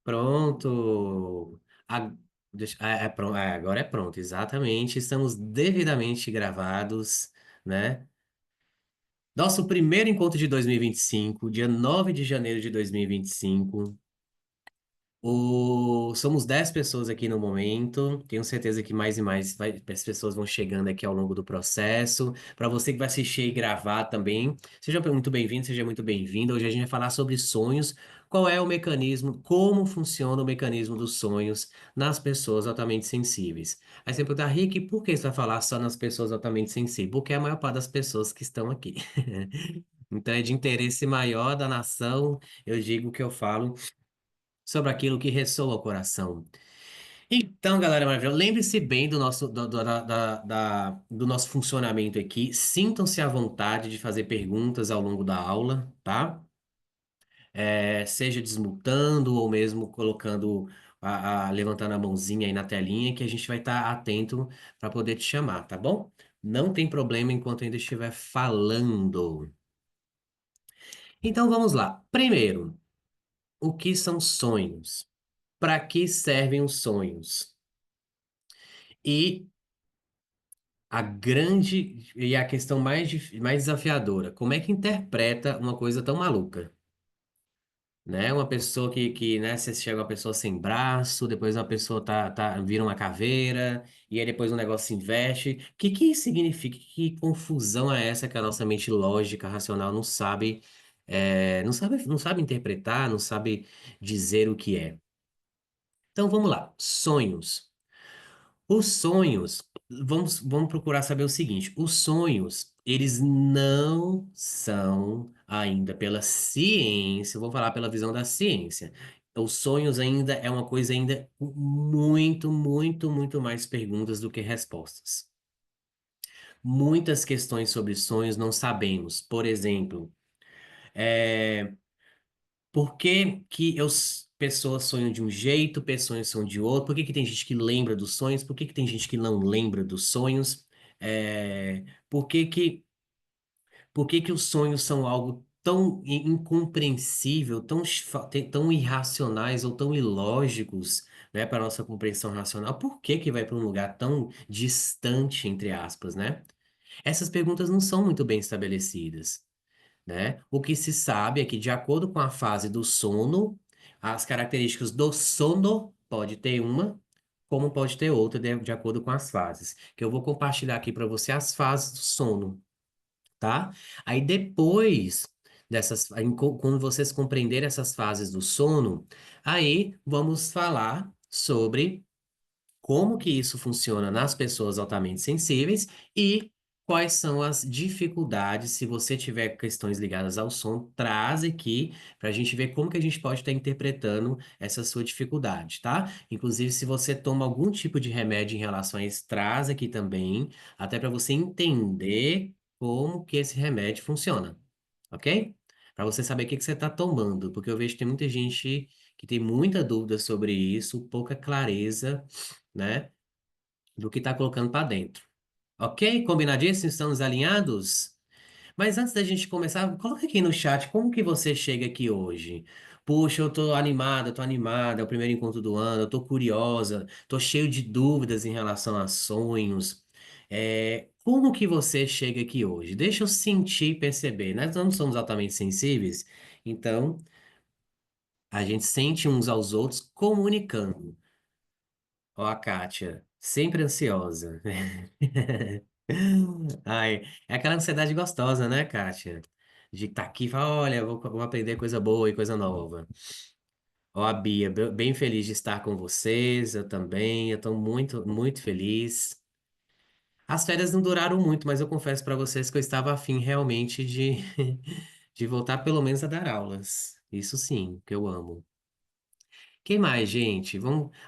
Pronto. A- agora é pronto, exatamente. Estamos devidamente gravados, né? Nosso primeiro encontro de 2025, dia 9 de janeiro de 2025. Somos 10 pessoas aqui no momento. Tenho certeza que mais e mais as pessoas vão chegando aqui ao longo do processo. Para você que vai assistir e gravar também, seja muito bem-vindo, seja muito bem-vinda. Hoje a gente vai falar sobre sonhos. Qual é o mecanismo, como funciona o mecanismo dos sonhos nas pessoas altamente sensíveis. Aí você pergunta, Rick, por que você vai falar só nas pessoas altamente sensíveis? Porque é a maior parte das pessoas que estão aqui. Então é de interesse maior da nação, eu digo que eu falo sobre aquilo que ressoa ao coração. Então, galera maravilhosa, lembre-se bem do nosso, do nosso funcionamento aqui. Sintam-se à vontade de fazer perguntas ao longo da aula, tá? Seja desmutando ou mesmo colocando, levantando a mãozinha aí na telinha, que a gente vai estar atento para poder te chamar, tá bom? Não tem problema enquanto eu ainda estiver falando. Então, vamos lá. Primeiro, o que são sonhos? Para que servem os sonhos? E a questão mais desafiadora, como é que interpreta uma coisa tão maluca? Né? Uma pessoa né, você chega uma pessoa sem braço, depois uma pessoa vira uma caveira, e aí depois o negócio se inverte. O que que isso significa? Que confusão é essa que a nossa mente lógica, racional não sabe interpretar, não sabe dizer o que é? Então vamos lá, sonhos. Os sonhos, vamos procurar saber o seguinte: os sonhos, eles não são ainda pela ciência, eu vou falar pela visão da ciência. Os sonhos ainda é uma coisa ainda com muito, muito, muito mais perguntas do que respostas. Muitas questões sobre sonhos não sabemos. Por exemplo, é, por que que pessoas sonham de um jeito, pessoas sonham de outro? Por que que tem gente que lembra dos sonhos? Por que que tem gente que não lembra dos sonhos? É, por que que, por que que os sonhos são algo tão incompreensível, tão irracionais ou tão ilógicos, né, para nossa compreensão racional? Por que que vai para um lugar tão distante, entre aspas, né? Essas perguntas não são muito bem estabelecidas, né? O que se sabe é que, de acordo com a fase do sono, as características do sono pode ter uma, como pode ter outra, de acordo com as fases. Que eu vou compartilhar aqui para você as fases do sono, tá? Aí depois quando vocês compreenderem essas fases do sono, aí vamos falar sobre como que isso funciona nas pessoas altamente sensíveis e quais são as dificuldades. Se você tiver questões ligadas ao som, traz aqui para a gente ver como que a gente pode estar interpretando essa sua dificuldade, tá? Inclusive, se você toma algum tipo de remédio em relação a isso, traz aqui também, até para você entender como que esse remédio funciona, ok? Para você saber o que que você está tomando, porque eu vejo que tem muita gente que tem muita dúvida sobre isso, pouca clareza, né, do que está colocando para dentro. Ok? Combinadíssimo? Estamos alinhados? Mas antes da gente começar, coloca aqui no chat como que você chega aqui hoje. Puxa, eu tô animada, é o primeiro encontro do ano, eu tô curiosa, tô cheio de dúvidas em relação a sonhos. Como que você chega aqui hoje? Deixa eu sentir e perceber. Nós não somos altamente sensíveis, então a gente sente uns aos outros comunicando. Ó, a Kátia, sempre ansiosa. Ai, é aquela ansiedade gostosa, né, Kátia? De estar aqui e falar, olha, vou aprender coisa boa e coisa nova. Ó, a Bia, bem feliz de estar com vocês, eu também, eu estou muito, muito feliz. As férias não duraram muito, mas eu confesso para vocês que eu estava afim realmente de voltar pelo menos a dar aulas. Isso sim, que eu amo. Quem mais, gente?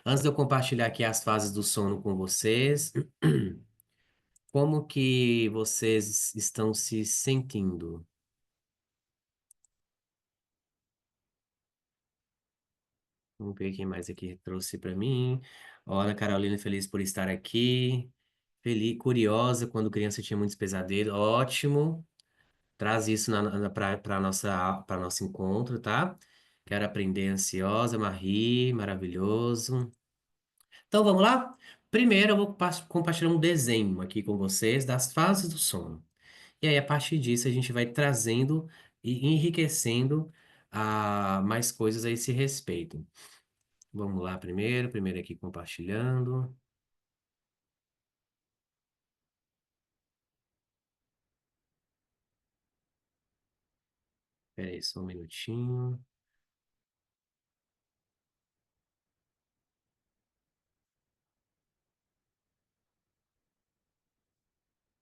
Antes de eu compartilhar aqui as fases do sono com vocês, como que vocês estão se sentindo? Vamos ver quem mais aqui trouxe para mim. Ó, Ana Carolina, feliz por estar aqui. Feliz, curiosa, quando criança tinha muitos pesadelos. Ótimo. Traz isso para nosso encontro, tá? Quero aprender ansiosa, Marie, maravilhoso. Então vamos lá? Primeiro eu vou compartilhar um desenho aqui com vocês das fases do sono. E aí, a partir disso, a gente vai trazendo e enriquecendo mais coisas a esse respeito. Vamos lá primeiro aqui compartilhando. Espera aí só um minutinho.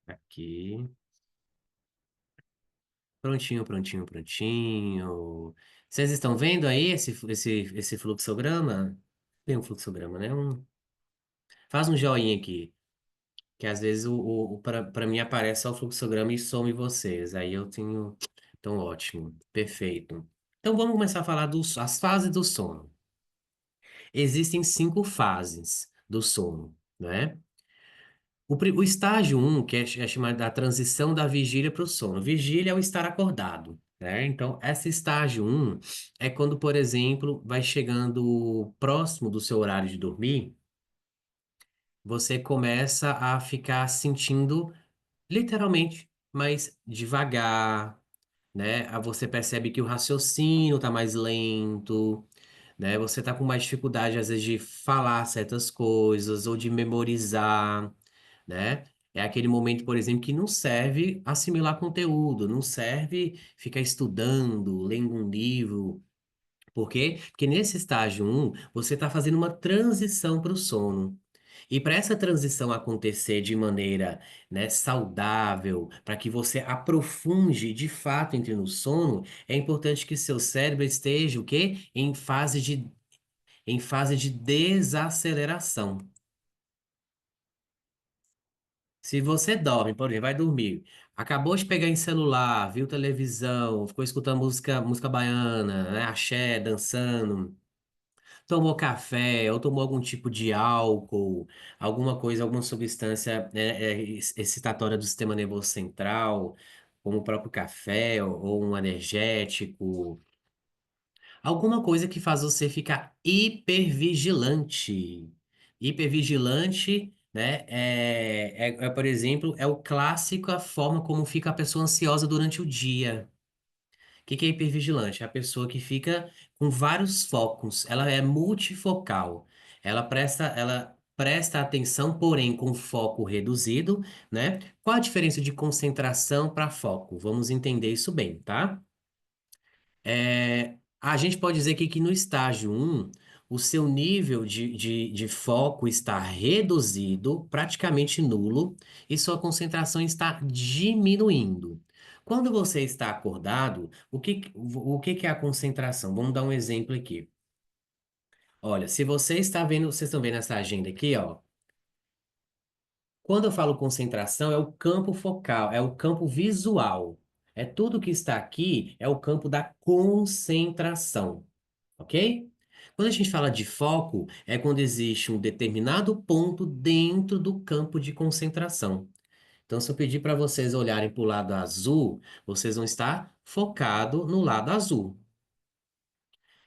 Aqui. Prontinho, prontinho, prontinho. Vocês estão vendo aí esse fluxograma? Tem um fluxograma, né? Faz um joinha aqui, que às vezes para mim aparece só o fluxograma e some vocês. Aí eu tenho. Então, ótimo, perfeito. Então vamos começar a falar das fases do sono. Existem 5 fases do sono, né? O estágio um que é chamado da transição da vigília para o sono. Vigília é o estar acordado, né? Então, esse estágio um é quando, por exemplo, vai chegando próximo do seu horário de dormir, você começa a ficar sentindo, literalmente, mais devagar, né? Você percebe que o raciocínio está mais lento, né? Você está com mais dificuldade, às vezes, de falar certas coisas ou de memorizar, né? É aquele momento, por exemplo, que não serve assimilar conteúdo, não serve ficar estudando, lendo um livro. Por quê? Porque nesse estágio um você está fazendo uma transição para o sono. E para essa transição acontecer de maneira, né, saudável, para que você aprofunde de fato entre no sono, é importante que seu cérebro esteja o quê? Em fase de desaceleração. Se você dorme, por exemplo, vai dormir, acabou de pegar em celular, viu televisão, ficou escutando música baiana, né, axé, dançando, tomou café ou tomou algum tipo de álcool, alguma coisa, alguma substância excitatória do sistema nervoso central, como o próprio café ou um energético, alguma coisa que faz você ficar hipervigilante. Hipervigilante, né? Por exemplo, é o clássico a forma como fica a pessoa ansiosa durante o dia. O que que é hipervigilante? É a pessoa que fica com vários focos. Ela é multifocal. Ela presta atenção, porém com foco reduzido, né? Qual a diferença de concentração para foco? Vamos entender isso bem, tá? A gente pode dizer que no estágio um o seu nível de foco está reduzido, praticamente nulo, e sua concentração está diminuindo. Quando você está acordado, o que que é a concentração? Vamos dar um exemplo aqui. Olha, se você está vendo, vocês estão vendo essa agenda aqui, ó. Quando eu falo concentração, é o campo focal, é o campo visual. É tudo que está aqui, é o campo da concentração. Ok? Quando a gente fala de foco, é quando existe um determinado ponto dentro do campo de concentração. Então, se eu pedir para vocês olharem para o lado azul, vocês vão estar focados no lado azul.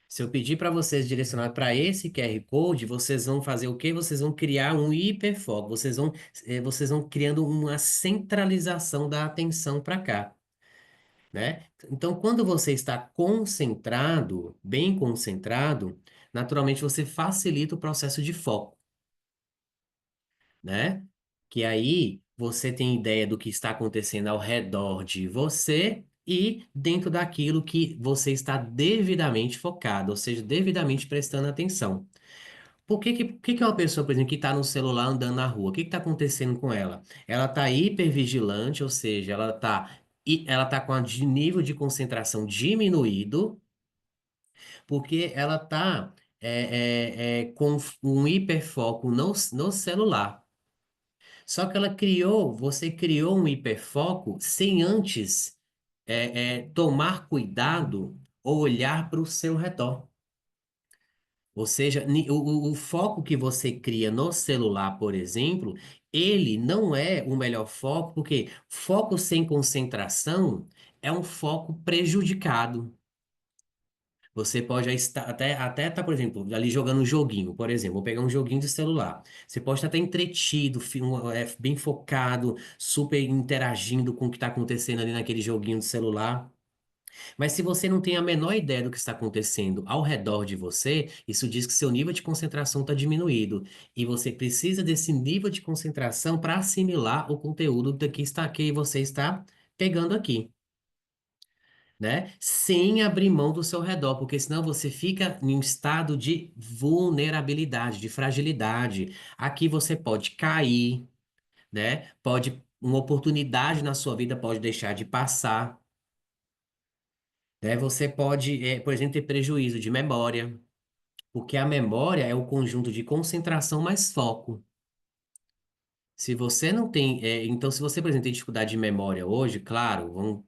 Se eu pedir para vocês direcionar para esse QR Code, vocês vão fazer o quê? Vocês vão criar um hiperfoco, vocês vão criando uma centralização da atenção para cá, né? Então, quando você está concentrado, bem concentrado, naturalmente você facilita o processo de foco, né? Que aí você tem ideia do que está acontecendo ao redor de você e dentro daquilo que você está devidamente focado, ou seja, devidamente prestando atenção. Por que que uma pessoa, por exemplo, que está no celular andando na rua, o que está acontecendo com ela? Ela está hipervigilante, ou seja, ela tá com o nível de concentração diminuído, porque ela está com um hiperfoco no celular. Só que você criou um hiperfoco sem antes tomar cuidado ou olhar para o seu redor. Ou seja, o foco que você cria no celular, por exemplo, ele não é o melhor foco, porque foco sem concentração é um foco prejudicado. Você pode estar até tá, por exemplo, ali jogando um joguinho, por exemplo, vou pegar um joguinho de celular. Você pode estar até entretido, bem focado, super interagindo com o que está acontecendo ali naquele joguinho de celular. Mas se você não tem a menor ideia do que está acontecendo ao redor de você, isso diz que seu nível de concentração está diminuído. E você precisa desse nível de concentração para assimilar o conteúdo que você está pegando aqui, né? Sem abrir mão do seu redor, porque senão você fica em um estado de vulnerabilidade, de fragilidade. Aqui você pode cair, né? Uma oportunidade na sua vida pode deixar de passar, né? Você pode, por exemplo, ter prejuízo de memória, porque a memória é o conjunto de concentração mais foco. Se você não tem, então se você, por exemplo, tem dificuldade de memória hoje, claro, vamos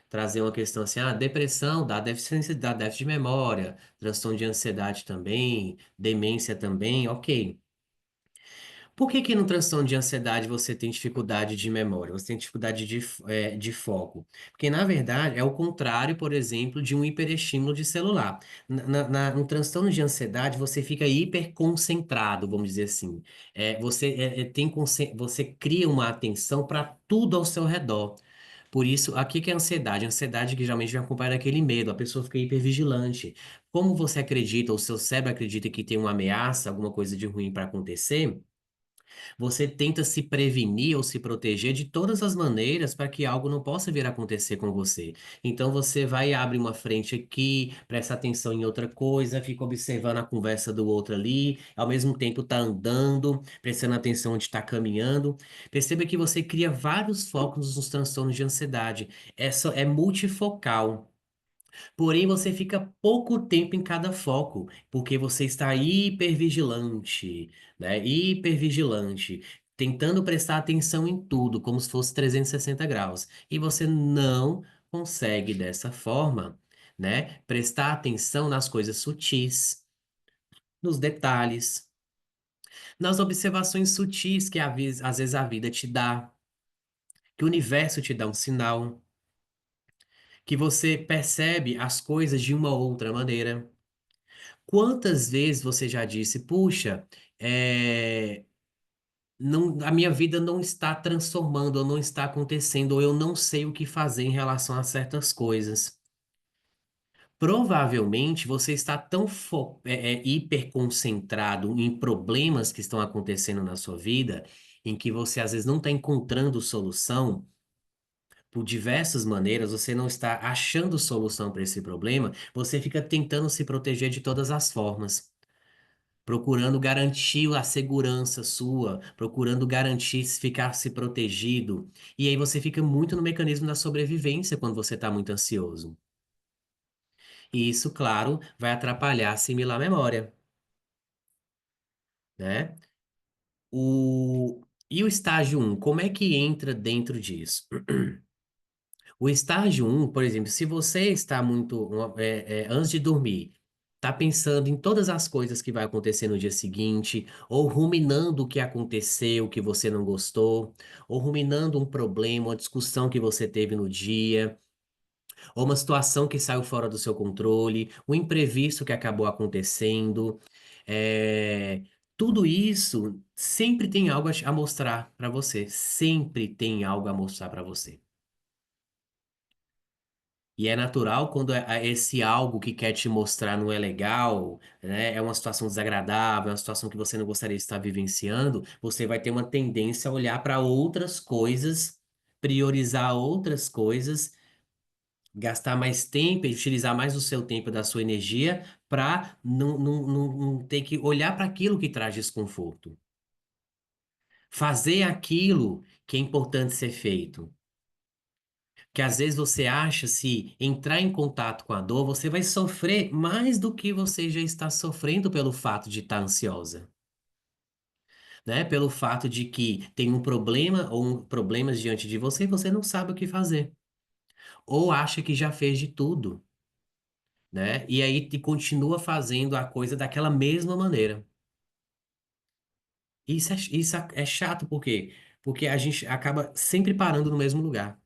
trazer uma questão assim, depressão dá déficit de memória, transtorno de ansiedade também, demência também, ok. Por que que no transtorno de ansiedade você tem dificuldade de memória? Você tem dificuldade de foco? Porque, na verdade, é o contrário, por exemplo, de um hiperestímulo de celular. No transtorno de ansiedade, você fica hiperconcentrado, vamos dizer assim. Você cria uma atenção para tudo ao seu redor. Por isso, aqui que é a ansiedade. A ansiedade que geralmente vem acompanhada daquele medo. A pessoa fica hipervigilante. Como você acredita, o seu cérebro acredita que tem uma ameaça, alguma coisa de ruim para acontecer, você tenta se prevenir ou se proteger de todas as maneiras para que algo não possa vir a acontecer com você. Então você vai e abre uma frente aqui, presta atenção em outra coisa, fica observando a conversa do outro ali, ao mesmo tempo está andando, prestando atenção onde está caminhando. Perceba que você cria vários focos nos transtornos de ansiedade. Essa é multifocal. Porém, você fica pouco tempo em cada foco, porque você está hipervigilante, né? Hipervigilante, tentando prestar atenção em tudo, como se fosse 360 graus. E você não consegue dessa forma, né? Prestar atenção nas coisas sutis, nos detalhes, nas observações sutis que às vezes a vida te dá, que o universo te dá um sinal, que você percebe as coisas de uma outra maneira. Quantas vezes você já disse, puxa, a minha vida não está transformando, ou não está acontecendo, ou eu não sei o que fazer em relação a certas coisas. Provavelmente você está tão hiperconcentrado em problemas que estão acontecendo na sua vida, em que você às vezes não está encontrando solução, por diversas maneiras, você não está achando solução para esse problema, você fica tentando se proteger de todas as formas. Procurando garantir a segurança sua, procurando garantir ficar se protegido. E aí você fica muito no mecanismo da sobrevivência quando você está muito ansioso. E isso, claro, vai atrapalhar assimilar a memória, né? E o estágio um, como é que entra dentro disso? O estágio um, por exemplo, se você está antes de dormir, está pensando em todas as coisas que vai acontecer no dia seguinte, ou ruminando o que aconteceu, o que você não gostou, ou ruminando um problema, uma discussão que você teve no dia, ou uma situação que saiu fora do seu controle, um imprevisto que acabou acontecendo, é, tudo isso sempre tem algo a mostrar para você, sempre tem algo a mostrar para você. E é natural quando esse algo que quer te mostrar não é legal, né? É uma situação desagradável, é uma situação que você não gostaria de estar vivenciando, você vai ter uma tendência a olhar para outras coisas, priorizar outras coisas, gastar mais tempo e utilizar mais o seu tempo e da sua energia para não ter que olhar para aquilo que traz desconforto. Fazer aquilo que é importante ser feito. Que às vezes você acha, se entrar em contato com a dor, você vai sofrer mais do que você já está sofrendo pelo fato de estar ansiosa, né? Pelo fato de que tem um problema ou problemas diante de você e você não sabe o que fazer. Ou acha que já fez de tudo, né? E aí te continua fazendo a coisa daquela mesma maneira. Isso é chato, por quê? Porque a gente acaba sempre parando no mesmo lugar.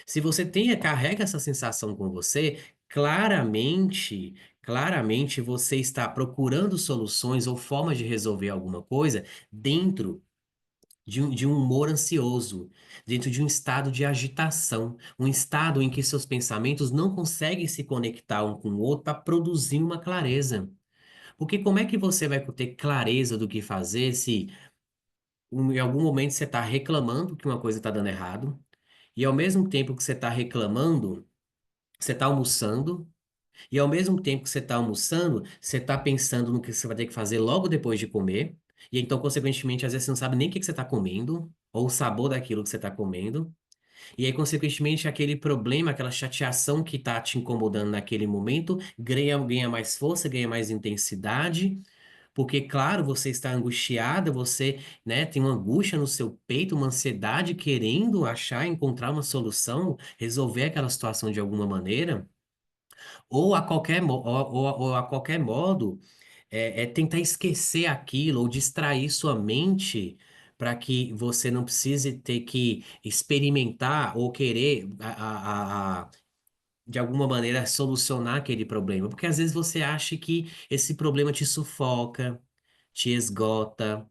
Se você carrega essa sensação com você, claramente você está procurando soluções ou formas de resolver alguma coisa dentro de um humor ansioso, dentro de um estado de agitação, um estado em que seus pensamentos não conseguem se conectar um com o outro para produzir uma clareza. Porque como é que você vai ter clareza do que fazer se em algum momento você está reclamando que uma coisa está dando errado, e ao mesmo tempo que você está reclamando, você está almoçando, e ao mesmo tempo que você está almoçando, você está pensando no que você vai ter que fazer logo depois de comer, e então, consequentemente, às vezes você não sabe nem o que que você está comendo, ou o sabor daquilo que você está comendo, e aí, consequentemente, aquele problema, aquela chateação que está te incomodando naquele momento, ganha mais força, ganha mais intensidade, porque, claro, você está angustiada, você, né, tem uma angústia no seu peito, uma ansiedade querendo achar, encontrar uma solução, resolver aquela situação de alguma maneira, ou a ou a qualquer modo, tentar esquecer aquilo ou distrair sua mente para que você não precise ter que experimentar ou querer de alguma maneira solucionar aquele problema, porque às vezes você acha que esse problema te sufoca, te esgota,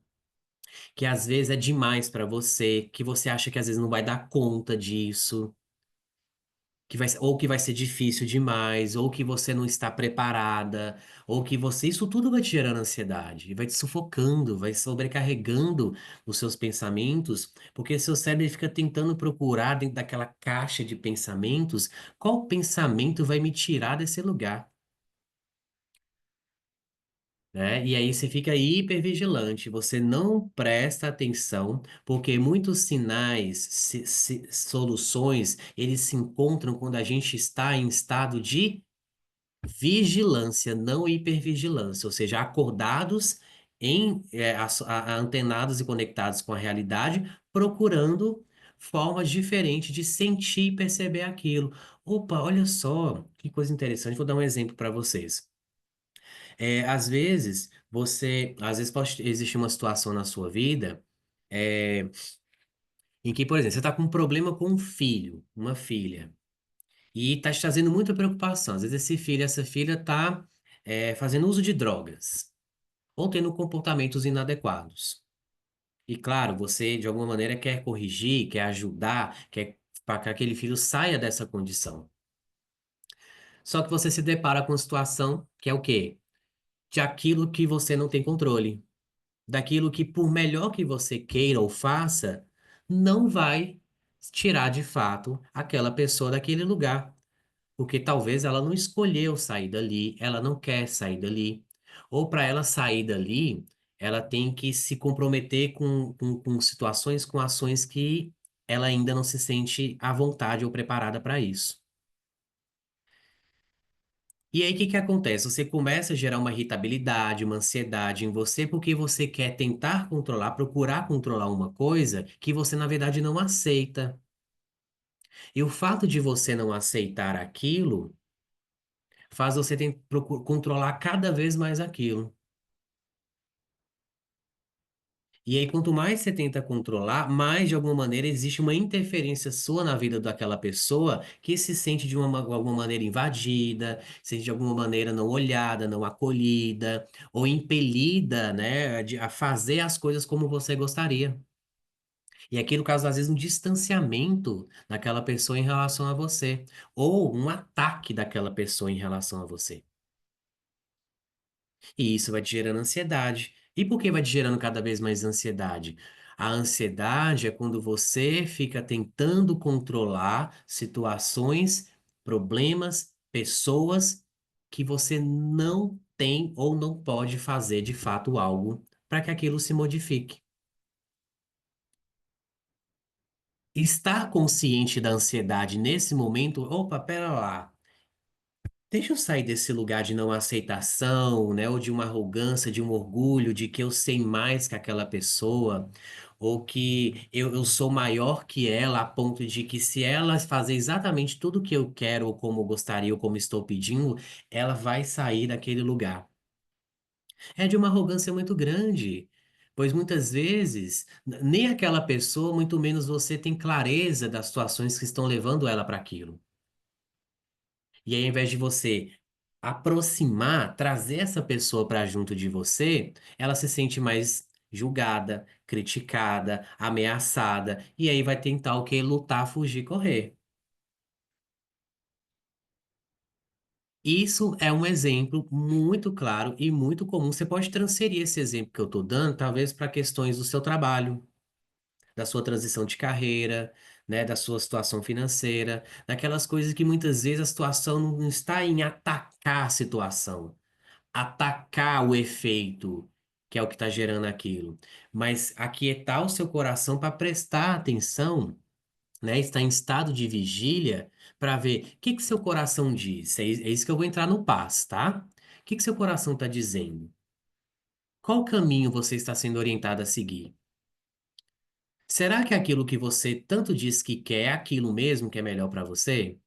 que às vezes é demais para você, que você acha que às vezes não vai dar conta disso, ou que vai ser difícil demais, ou que você não está preparada, ou que você, isso tudo vai te gerando ansiedade, e vai te sufocando, vai sobrecarregando os seus pensamentos, porque seu cérebro fica tentando procurar dentro daquela caixa de pensamentos, qual pensamento vai me tirar desse lugar? Né? E aí você fica hipervigilante, você não presta atenção, porque muitos sinais, soluções, eles se encontram quando a gente está em estado de vigilância, não hipervigilância, ou seja, acordados antenados e conectados com a realidade, procurando formas diferentes de sentir e perceber aquilo. Opa, olha só, que coisa interessante, vou dar um exemplo para vocês. Às vezes pode existir uma situação na sua vida é, em que, por exemplo, você está com um problema com um filho, uma filha, e está te trazendo muita preocupação. Às vezes esse filho, essa filha está fazendo uso de drogas ou tendo comportamentos inadequados. E claro, você de alguma maneira quer corrigir, quer ajudar, quer para que aquele filho saia dessa condição. Só que você se depara com uma situação que é o quê? De aquilo que você não tem controle. Daquilo que, por melhor que você queira ou faça, não vai tirar de fato aquela pessoa daquele lugar. Porque talvez ela não escolheu sair dali, ela não quer sair dali. Ou para ela sair dali, ela tem que se comprometer com situações, com ações que ela ainda não se sente à vontade ou preparada para isso. E aí, o que que acontece? Você começa a gerar uma irritabilidade, uma ansiedade em você, porque você quer tentar controlar, procurar controlar uma coisa que você, na verdade, não aceita. E o fato de você não aceitar aquilo faz você controlar cada vez mais aquilo. E aí, quanto mais você tenta controlar, mais de alguma maneira existe uma interferência sua na vida daquela pessoa que se sente de alguma maneira invadida, se sente de alguma maneira não olhada, não acolhida, ou impelida, né, a fazer as coisas como você gostaria. E aquilo causa, às vezes, um distanciamento daquela pessoa em relação a você, ou um ataque daquela pessoa em relação a você. E isso vai te gerando ansiedade. E por que vai te gerando cada vez mais ansiedade? A ansiedade é quando você fica tentando controlar situações, problemas, pessoas que você não tem ou não pode fazer de fato algo para que aquilo se modifique. Estar consciente da ansiedade nesse momento, opa, pera lá. Deixa eu sair desse lugar de não aceitação, né? Ou de uma arrogância, de um orgulho, de que eu sei mais que aquela pessoa, ou que eu sou maior que ela, a ponto de que se ela fazer exatamente tudo o que eu quero, ou como gostaria, ou como estou pedindo, ela vai sair daquele lugar. É de uma arrogância muito grande, Pois muitas vezes, nem aquela pessoa, muito menos você, tem clareza das situações que estão levando ela para aquilo. E aí, ao invés de você aproximar, trazer essa pessoa para junto de você, ela se sente mais julgada, criticada, ameaçada, e aí vai tentar o quê? Lutar, fugir, correr. Isso é um exemplo muito claro e muito comum. Você pode transferir esse exemplo que eu estou dando, talvez, para questões do seu trabalho, da sua transição de carreira, né, da sua situação financeira, daquelas coisas que muitas vezes a situação não está em atacar a situação, atacar o efeito, que é o que está gerando aquilo, mas aquietar o seu coração para prestar atenção, né, estar em estado de vigília para ver o que que seu coração diz. É isso que eu vou entrar no paz, tá? O que que seu coração está dizendo? Qual caminho você está sendo orientado a seguir? Será que aquilo que você tanto diz que quer é aquilo mesmo que é melhor para você?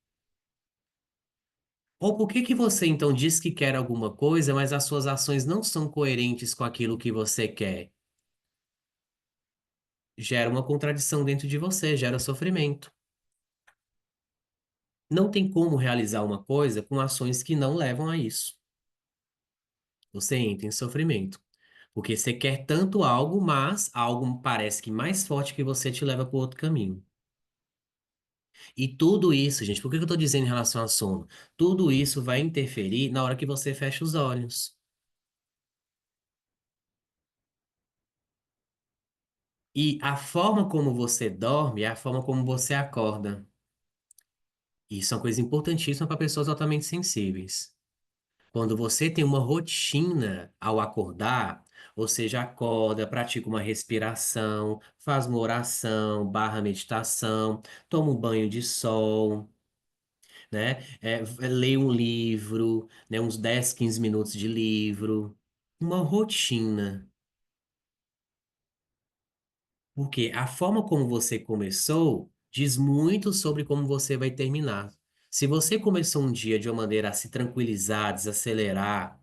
Ou por que que você então diz que quer alguma coisa, mas as suas ações não são coerentes com aquilo que você quer? Gera uma contradição dentro de você, gera sofrimento. Não tem como realizar uma coisa com ações que não levam a isso. Você entra em sofrimento. Porque você quer tanto algo, mas algo parece que mais forte que você te leva para outro caminho. E tudo isso, gente, por que que eu estou dizendo em relação ao sono? Tudo isso vai interferir na hora que você fecha os olhos. E a forma como você dorme é a forma como você acorda. Isso é uma coisa importantíssima para pessoas altamente sensíveis. Quando você tem uma rotina ao acordar, ou seja, acorda, pratica uma respiração, faz uma oração, barra meditação, toma um banho de sol, né? Lê um livro, né? Uns 10, 15 minutos de livro. Uma rotina. Porque a forma como você começou diz muito sobre como você vai terminar. Se você começou um dia de uma maneira a se tranquilizar, desacelerar,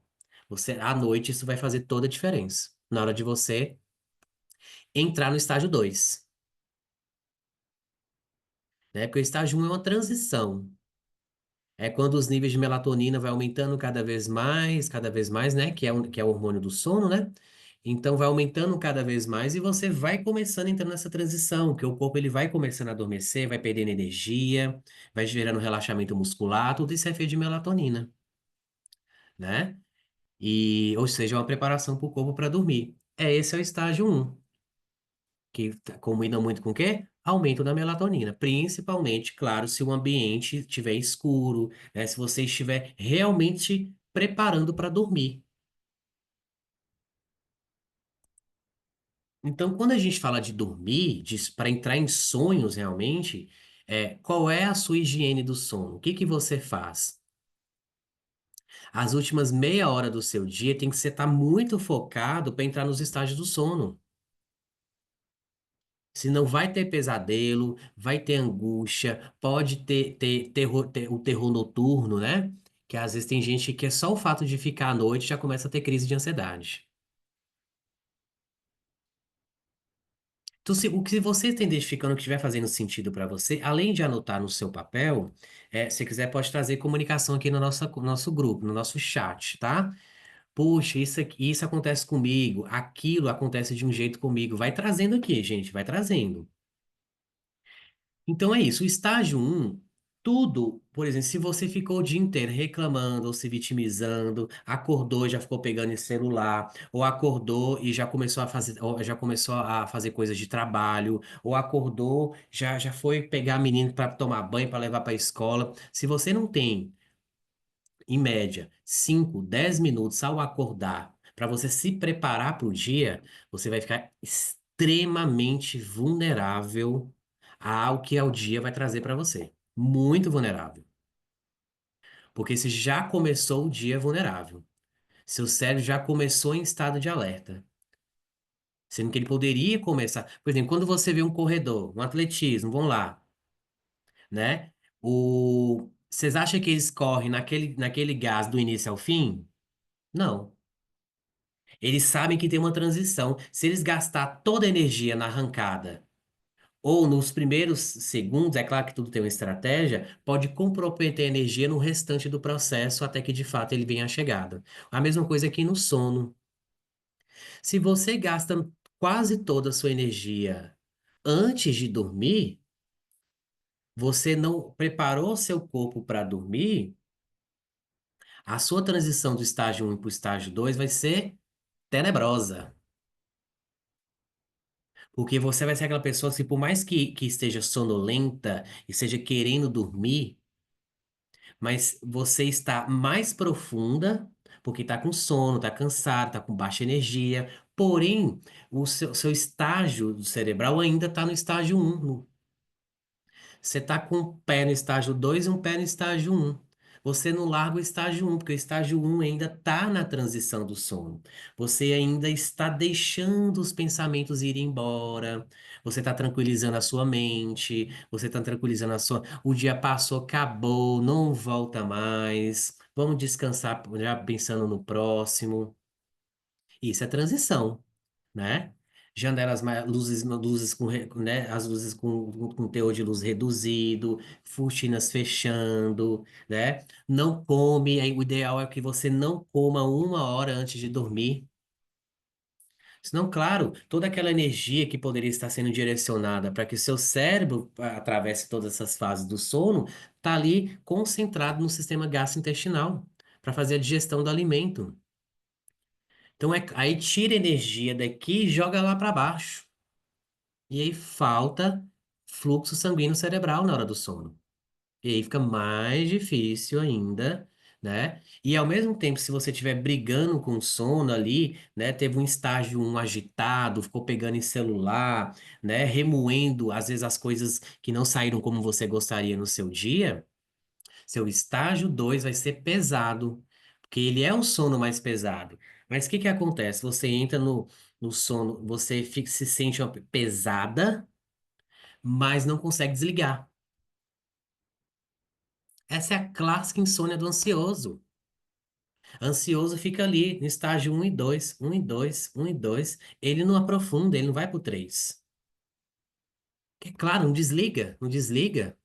você, à noite isso vai fazer toda a diferença. Na hora de você entrar no estágio 2, né? Porque o estágio 1 é uma transição. É quando os níveis de melatonina vai aumentando cada vez mais, né? Que é o hormônio do sono, né? Então vai aumentando cada vez mais e você vai começando a entrar nessa transição, que o corpo ele vai começando a adormecer, vai perdendo energia, vai gerando relaxamento muscular, tudo isso é feito de melatonina, né? E, ou seja, é uma preparação para o corpo para dormir. Esse é o estágio um, que combina muito com o quê? Aumento da melatonina, principalmente, claro, se o ambiente estiver escuro, né? Se você estiver realmente preparando para dormir. Então, quando a gente fala de dormir, para entrar em sonhos realmente, qual é a sua higiene do sono? O que que você faz? As últimas meia hora do seu dia tem que você estar muito focado para entrar nos estágios do sono. Senão vai ter pesadelo, vai ter angústia, pode ter o terror noturno, né? Que às vezes tem gente que é só o fato de ficar à noite já começa a ter crise de ansiedade. Então, o que você está identificando que estiver fazendo sentido para você, além de anotar no seu papel, se quiser pode trazer comunicação aqui no nosso grupo, no nosso chat, tá? Puxa, isso acontece comigo, aquilo acontece de um jeito comigo. Vai trazendo aqui, gente, vai trazendo. Então é isso, o estágio um, tudo, por exemplo, se você ficou o dia inteiro reclamando ou se vitimizando, acordou e já ficou pegando em celular, ou acordou e já começou a fazer, ou já começou a fazer coisas de trabalho, ou acordou, já foi pegar a menina para tomar banho, para levar para a escola. Se você não tem, em média, 5, 10 minutos ao acordar, para você se preparar para o dia, você vai ficar extremamente vulnerável ao que o dia vai trazer para você. Muito vulnerável. Porque você já começou o dia vulnerável. Seu cérebro já começou em estado de alerta. Sendo que ele poderia começar. Por exemplo, quando você vê um corredor, um atletismo, vamos lá, né? Vocês acham que eles correm naquele gás do início ao fim? Não. Eles sabem que tem uma transição. Se eles gastar toda a energia na arrancada ou nos primeiros segundos, é claro que tudo tem uma estratégia, pode comprometer a energia no restante do processo até que de fato ele venha à chegada. A mesma coisa aqui no sono. Se você gasta quase toda a sua energia antes de dormir, você não preparou seu corpo para dormir, a sua transição do estágio um para o estágio 2 vai ser tenebrosa. Porque você vai ser aquela pessoa que, por mais que esteja sonolenta e esteja querendo dormir, mas você está mais profunda, porque está com sono, está cansado, está com baixa energia. Porém, o seu estágio cerebral ainda está no estágio um. Você está com um pé no estágio 2 e um pé no estágio um. Você não larga o estágio um, porque o estágio um ainda está na transição do sono. Você ainda está deixando os pensamentos irem embora. Você está tranquilizando a sua mente. Você está tranquilizando a sua. O dia passou, acabou, não volta mais. Vamos descansar já pensando no próximo. Isso é transição, né? Janelas, luzes com, né? As luzes com teor de luz reduzido, cortinas fechando, né? Não come, aí o ideal é que você não coma 1 hora antes de dormir. Senão, claro, toda aquela energia que poderia estar sendo direcionada para que o seu cérebro atravesse todas essas fases do sono, está ali concentrado no sistema gastrointestinal, para fazer a digestão do alimento. Então, aí tira energia daqui e joga lá para baixo. E aí falta fluxo sanguíneo cerebral na hora do sono. E aí fica mais difícil ainda, né? E ao mesmo tempo, se você estiver brigando com o sono ali, né? Teve um estágio um agitado, ficou pegando em celular, né? Remoendo, às vezes, as coisas que não saíram como você gostaria no seu dia. Seu estágio 2 vai ser pesado, porque ele é o sono mais pesado. Mas o que que acontece? Você entra no sono, você fica, se sente pesada, mas não consegue desligar. Essa é a clássica insônia do ansioso. Ansioso fica ali no estágio um e 2, um e 2, um e 2. Ele não aprofunda, ele não vai para o 3. É claro, não desliga, não desliga.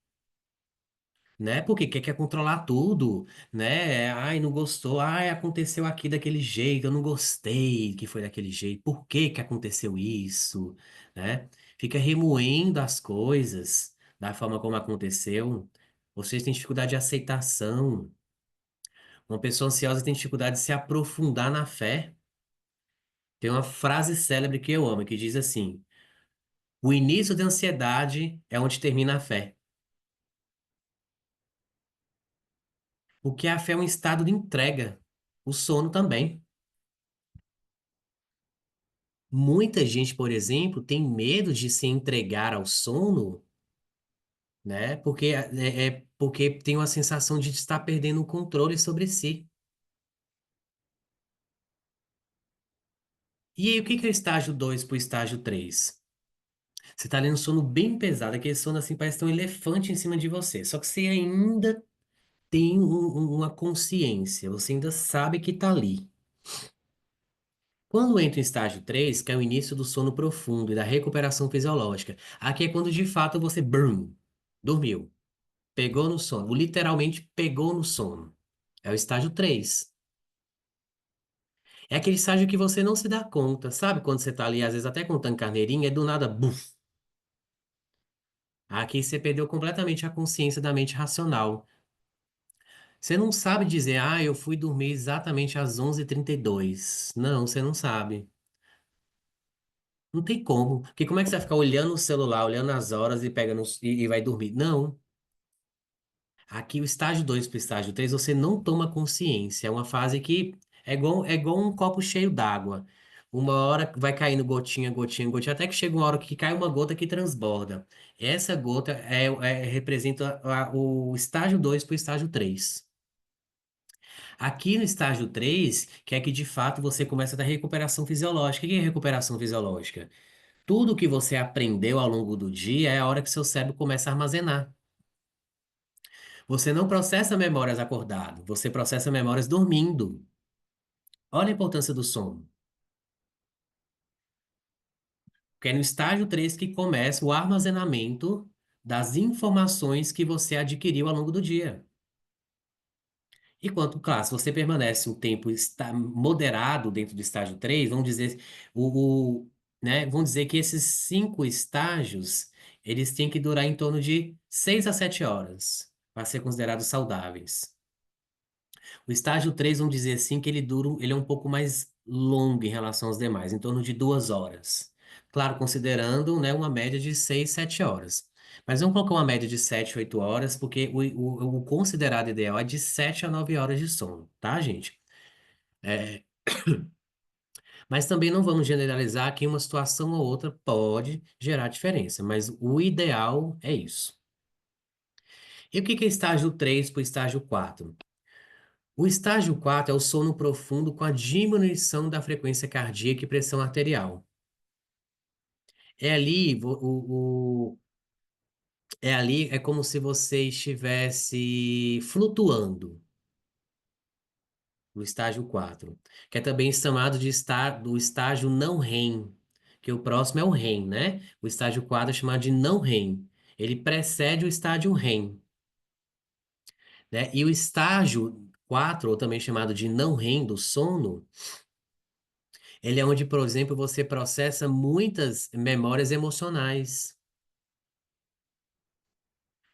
Né? Porque quer controlar tudo, né? Ai, não gostou. Ai, aconteceu aqui daquele jeito, eu não gostei que foi daquele jeito. Por que que aconteceu isso, né? Fica remoendo as coisas da forma como aconteceu. Vocês têm dificuldade de aceitação. Uma pessoa ansiosa tem dificuldade de se aprofundar na fé. Tem uma frase célebre que eu amo, que diz assim: o início da ansiedade é onde termina a fé. Porque a fé é um estado de entrega. O sono também. Muita gente, por exemplo, tem medo de se entregar ao sono, né? Porque tem uma sensação de estar perdendo o controle sobre si. E aí, o que que é o estágio 2 para o estágio 3? Você está ali no sono bem pesado, aquele sono assim, parece ter um elefante em cima de você. Só que você ainda tem uma consciência, você ainda sabe que está ali. Quando entra em estágio 3, que é o início do sono profundo e da recuperação fisiológica, aqui é quando de fato você, brum, dormiu. Pegou no sono. Literalmente pegou no sono. É o estágio 3. É aquele estágio que você não se dá conta. Sabe quando você tá ali, às vezes até contando carneirinha, e do nada, buf. Aqui você perdeu completamente a consciência da mente racional. Você não sabe dizer, ah, eu fui dormir exatamente às 11h32. Não, você não sabe. Não tem como. Porque como é que você vai ficar olhando o celular, olhando as horas e pega e vai dormir? Não. Aqui, o estágio 2 para o estágio 3 você não toma consciência. É uma fase que é igual um copo cheio d'água. Uma hora vai caindo gotinha, gotinha, gotinha, até que chega uma hora que cai uma gota que transborda. Essa gota representa o estágio 2 para o estágio 3. Aqui no estágio 3 que é que de fato você começa a ter recuperação fisiológica. O que é recuperação fisiológica? Tudo que você aprendeu ao longo do dia é a hora que seu cérebro começa a armazenar. Você não processa memórias acordado, você processa memórias dormindo. Olha a importância do sono. Porque é no estágio 3 que começa o armazenamento das informações que você adquiriu ao longo do dia. Enquanto, claro, se você permanece um tempo moderado dentro do estágio 3, vamos dizer, vamos dizer que esses 5 estágios, eles têm que durar em torno de 6 a 7 horas para ser considerados saudáveis. O estágio 3, vamos dizer assim, que ele é um pouco mais longo em relação aos demais, em torno de 2 horas. Claro, considerando, né, uma média de 6, 7 horas. Mas vamos colocar uma média de 7, 8 horas, porque o considerado ideal é de 7 a 9 horas de sono, tá, gente? Mas também não vamos generalizar que uma situação ou outra pode gerar diferença, mas o ideal é isso. E o que que é estágio 3 para o estágio 4? O estágio 4 é o sono profundo com a diminuição da frequência cardíaca e pressão arterial. É ali, é ali, é como se você estivesse flutuando no estágio 4, que é também chamado de do estágio não REM, que o próximo é o REM, né? O estágio 4 é chamado de não REM. Ele precede o estágio REM, né? E o estágio 4, ou também chamado de não REM do sono, ele é onde, por exemplo, você processa muitas memórias emocionais.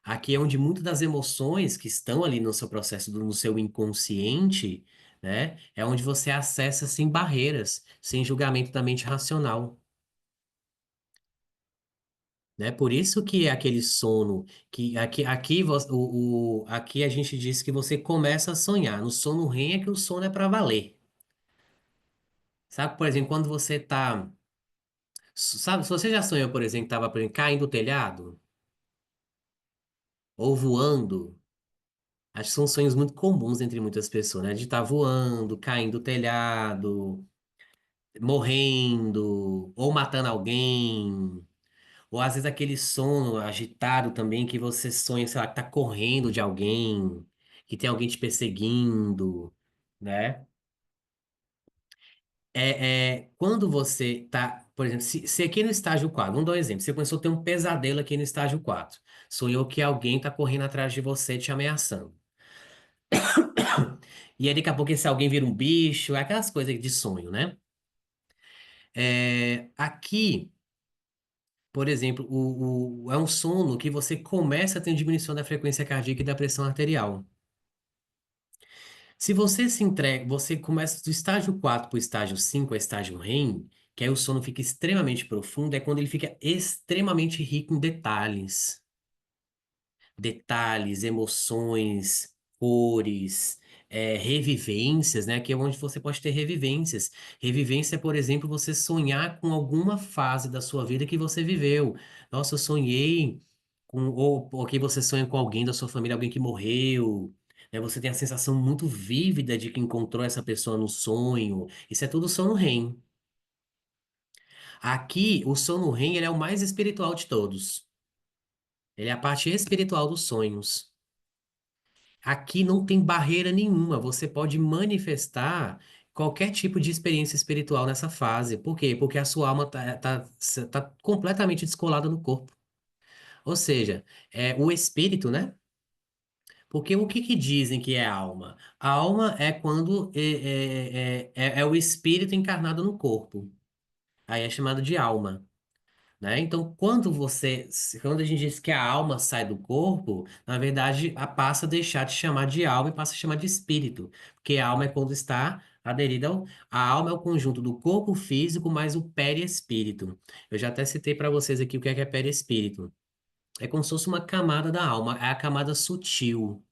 Aqui é onde muitas das emoções que estão ali no seu processo, no seu inconsciente, né? É onde você acessa sem barreiras, sem julgamento da mente racional, né? Por isso que é aquele sono que aqui a gente diz que você começa a sonhar. No sono REM é que o sono é para valer. Sabe, por exemplo, quando você tá, sabe, se você já sonhou, por exemplo, estava caindo do telhado ou voando. Acho que são sonhos muito comuns entre muitas pessoas, né? De estar voando, caindo do telhado, morrendo, ou matando alguém. Ou às vezes aquele sono agitado também que você sonha, sei lá, que tá correndo de alguém, que tem alguém te perseguindo, né? Quando você tá, por exemplo, se aqui no estágio 4, vamos dar um exemplo, você começou a ter um pesadelo aqui no estágio 4, sonhou que alguém tá correndo atrás de você te ameaçando. E aí daqui a pouco esse alguém vira um bicho, é aquelas coisas de sonho, né? Aqui, por exemplo, é um sono que você começa a ter diminuição da frequência cardíaca e da pressão arterial. Se você se entrega, você começa do estágio 4 para o estágio 5, é estágio REM, que aí o sono fica extremamente profundo, é quando ele fica extremamente rico em detalhes, emoções, cores, revivências, né? Que é onde você pode ter revivências. Revivência é, por exemplo, você sonhar com alguma fase da sua vida que você viveu. Nossa, eu sonhei com, ou que você sonha com alguém da sua família, alguém que morreu. Né? Você tem a sensação muito vívida de que encontrou essa pessoa no sonho. Isso é tudo sono REM. Aqui, o sono REM, ele é o mais espiritual de todos. Ele é a parte espiritual dos sonhos. Aqui não tem barreira nenhuma, você pode manifestar qualquer tipo de experiência espiritual nessa fase. Por quê? Porque a sua alma tá completamente descolada no corpo. Ou seja, é o espírito, né? Porque o que que dizem que é alma? A alma é quando é o espírito encarnado no corpo. Aí é chamado de alma. Né? Então, quando a gente diz que a alma sai do corpo, na verdade, passa a deixar de chamar de alma e passa a chamar de espírito, porque a alma é quando está aderida a alma é o conjunto do corpo físico mais o perispírito. Eu já até citei para vocês aqui o que é perispírito. É como se fosse uma camada da alma, é a camada sutil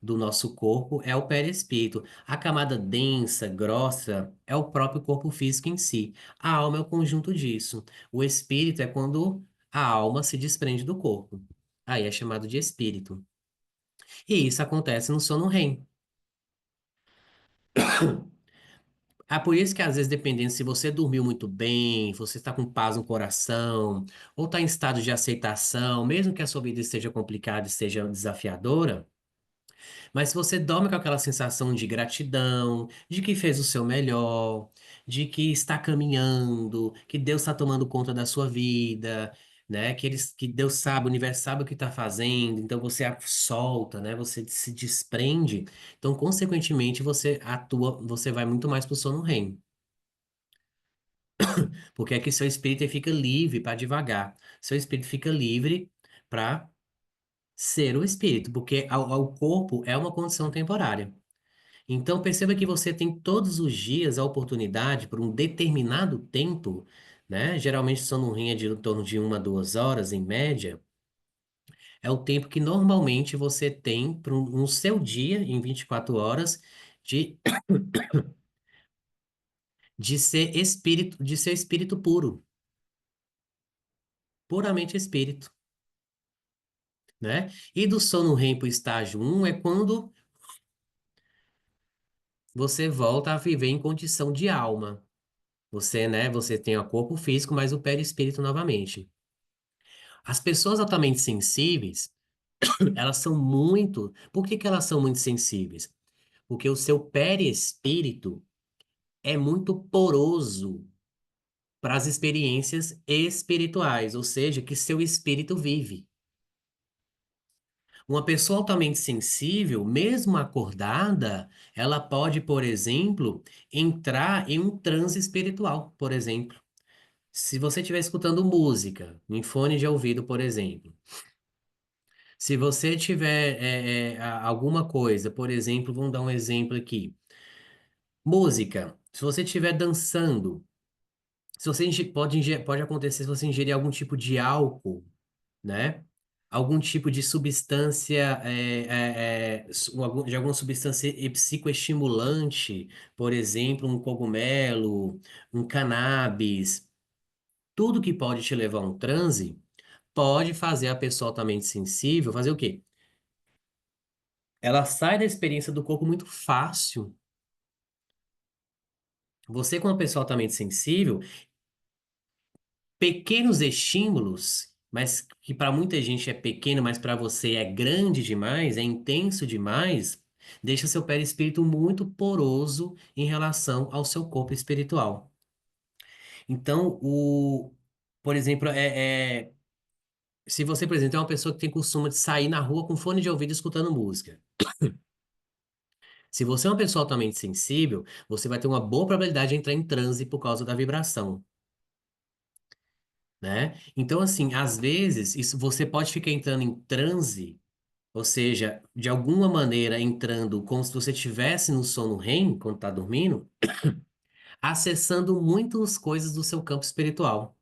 do nosso corpo é o perispírito. A camada densa, grossa, é o próprio corpo físico em si. A alma é o conjunto disso. O espírito é quando a alma se desprende do corpo. Aí é chamado de espírito. E isso acontece no sono REM. É por isso que às vezes, dependendo se você dormiu muito bem, você está com paz no coração, ou está em estado de aceitação, mesmo que a sua vida esteja complicada e seja desafiadora, Mas se você dorme com aquela sensação de gratidão, de que fez o seu melhor, de que está caminhando, que Deus está tomando conta da sua vida, né? Que Deus sabe, o universo sabe o que está fazendo, então você solta, né? Você se desprende, então, consequentemente, você atua, você vai muito mais para o sono REM, porque é que seu espírito fica livre para divagar, seu espírito fica livre para ser o espírito, porque o corpo é uma condição temporária. Então, perceba que você tem todos os dias a oportunidade, por um determinado tempo, né? Geralmente, o sono REM é de em torno de 1 a 2 horas, em média. É o tempo que normalmente você tem para no seu dia, em 24 horas, de, de ser espírito puro, puramente espírito, né? E do sono REM para o estágio 1 é quando você volta a viver em condição de alma. Você, né? Você tem o corpo físico, mas o perispírito novamente. As pessoas altamente sensíveis, elas são muito. Por que que elas são muito sensíveis? Porque o seu perispírito é muito poroso para as experiências espirituais, ou seja, que seu espírito vive. Uma pessoa altamente sensível, mesmo acordada, ela pode, por exemplo, entrar em um transe espiritual, por exemplo. Se você estiver escutando música, em fone de ouvido, por exemplo. Se você tiver alguma coisa, por exemplo, vamos dar um exemplo aqui. Música. Se você estiver dançando, se você pode acontecer se você ingerir algum tipo de álcool, né? Algum tipo de substância, de alguma substância psicoestimulante, por exemplo, um cogumelo, um cannabis, tudo que pode te levar a um transe, pode fazer a pessoa altamente sensível fazer o quê? Ela sai da experiência do corpo muito fácil. Você, como uma pessoa altamente sensível, pequenos estímulos, mas que para muita gente é pequeno, mas para você é grande demais, é intenso demais, deixa seu perispírito muito poroso em relação ao seu corpo espiritual. Então, por exemplo, se você, por exemplo, é uma pessoa que tem costume de sair na rua com fone de ouvido escutando música. Se você é uma pessoa altamente sensível, você vai ter uma boa probabilidade de entrar em transe por causa da vibração, né? Então, assim, às vezes, isso você pode ficar entrando em transe, ou seja, de alguma maneira entrando como se você estivesse no sono REM, quando está dormindo, acessando muitas coisas do seu campo espiritual.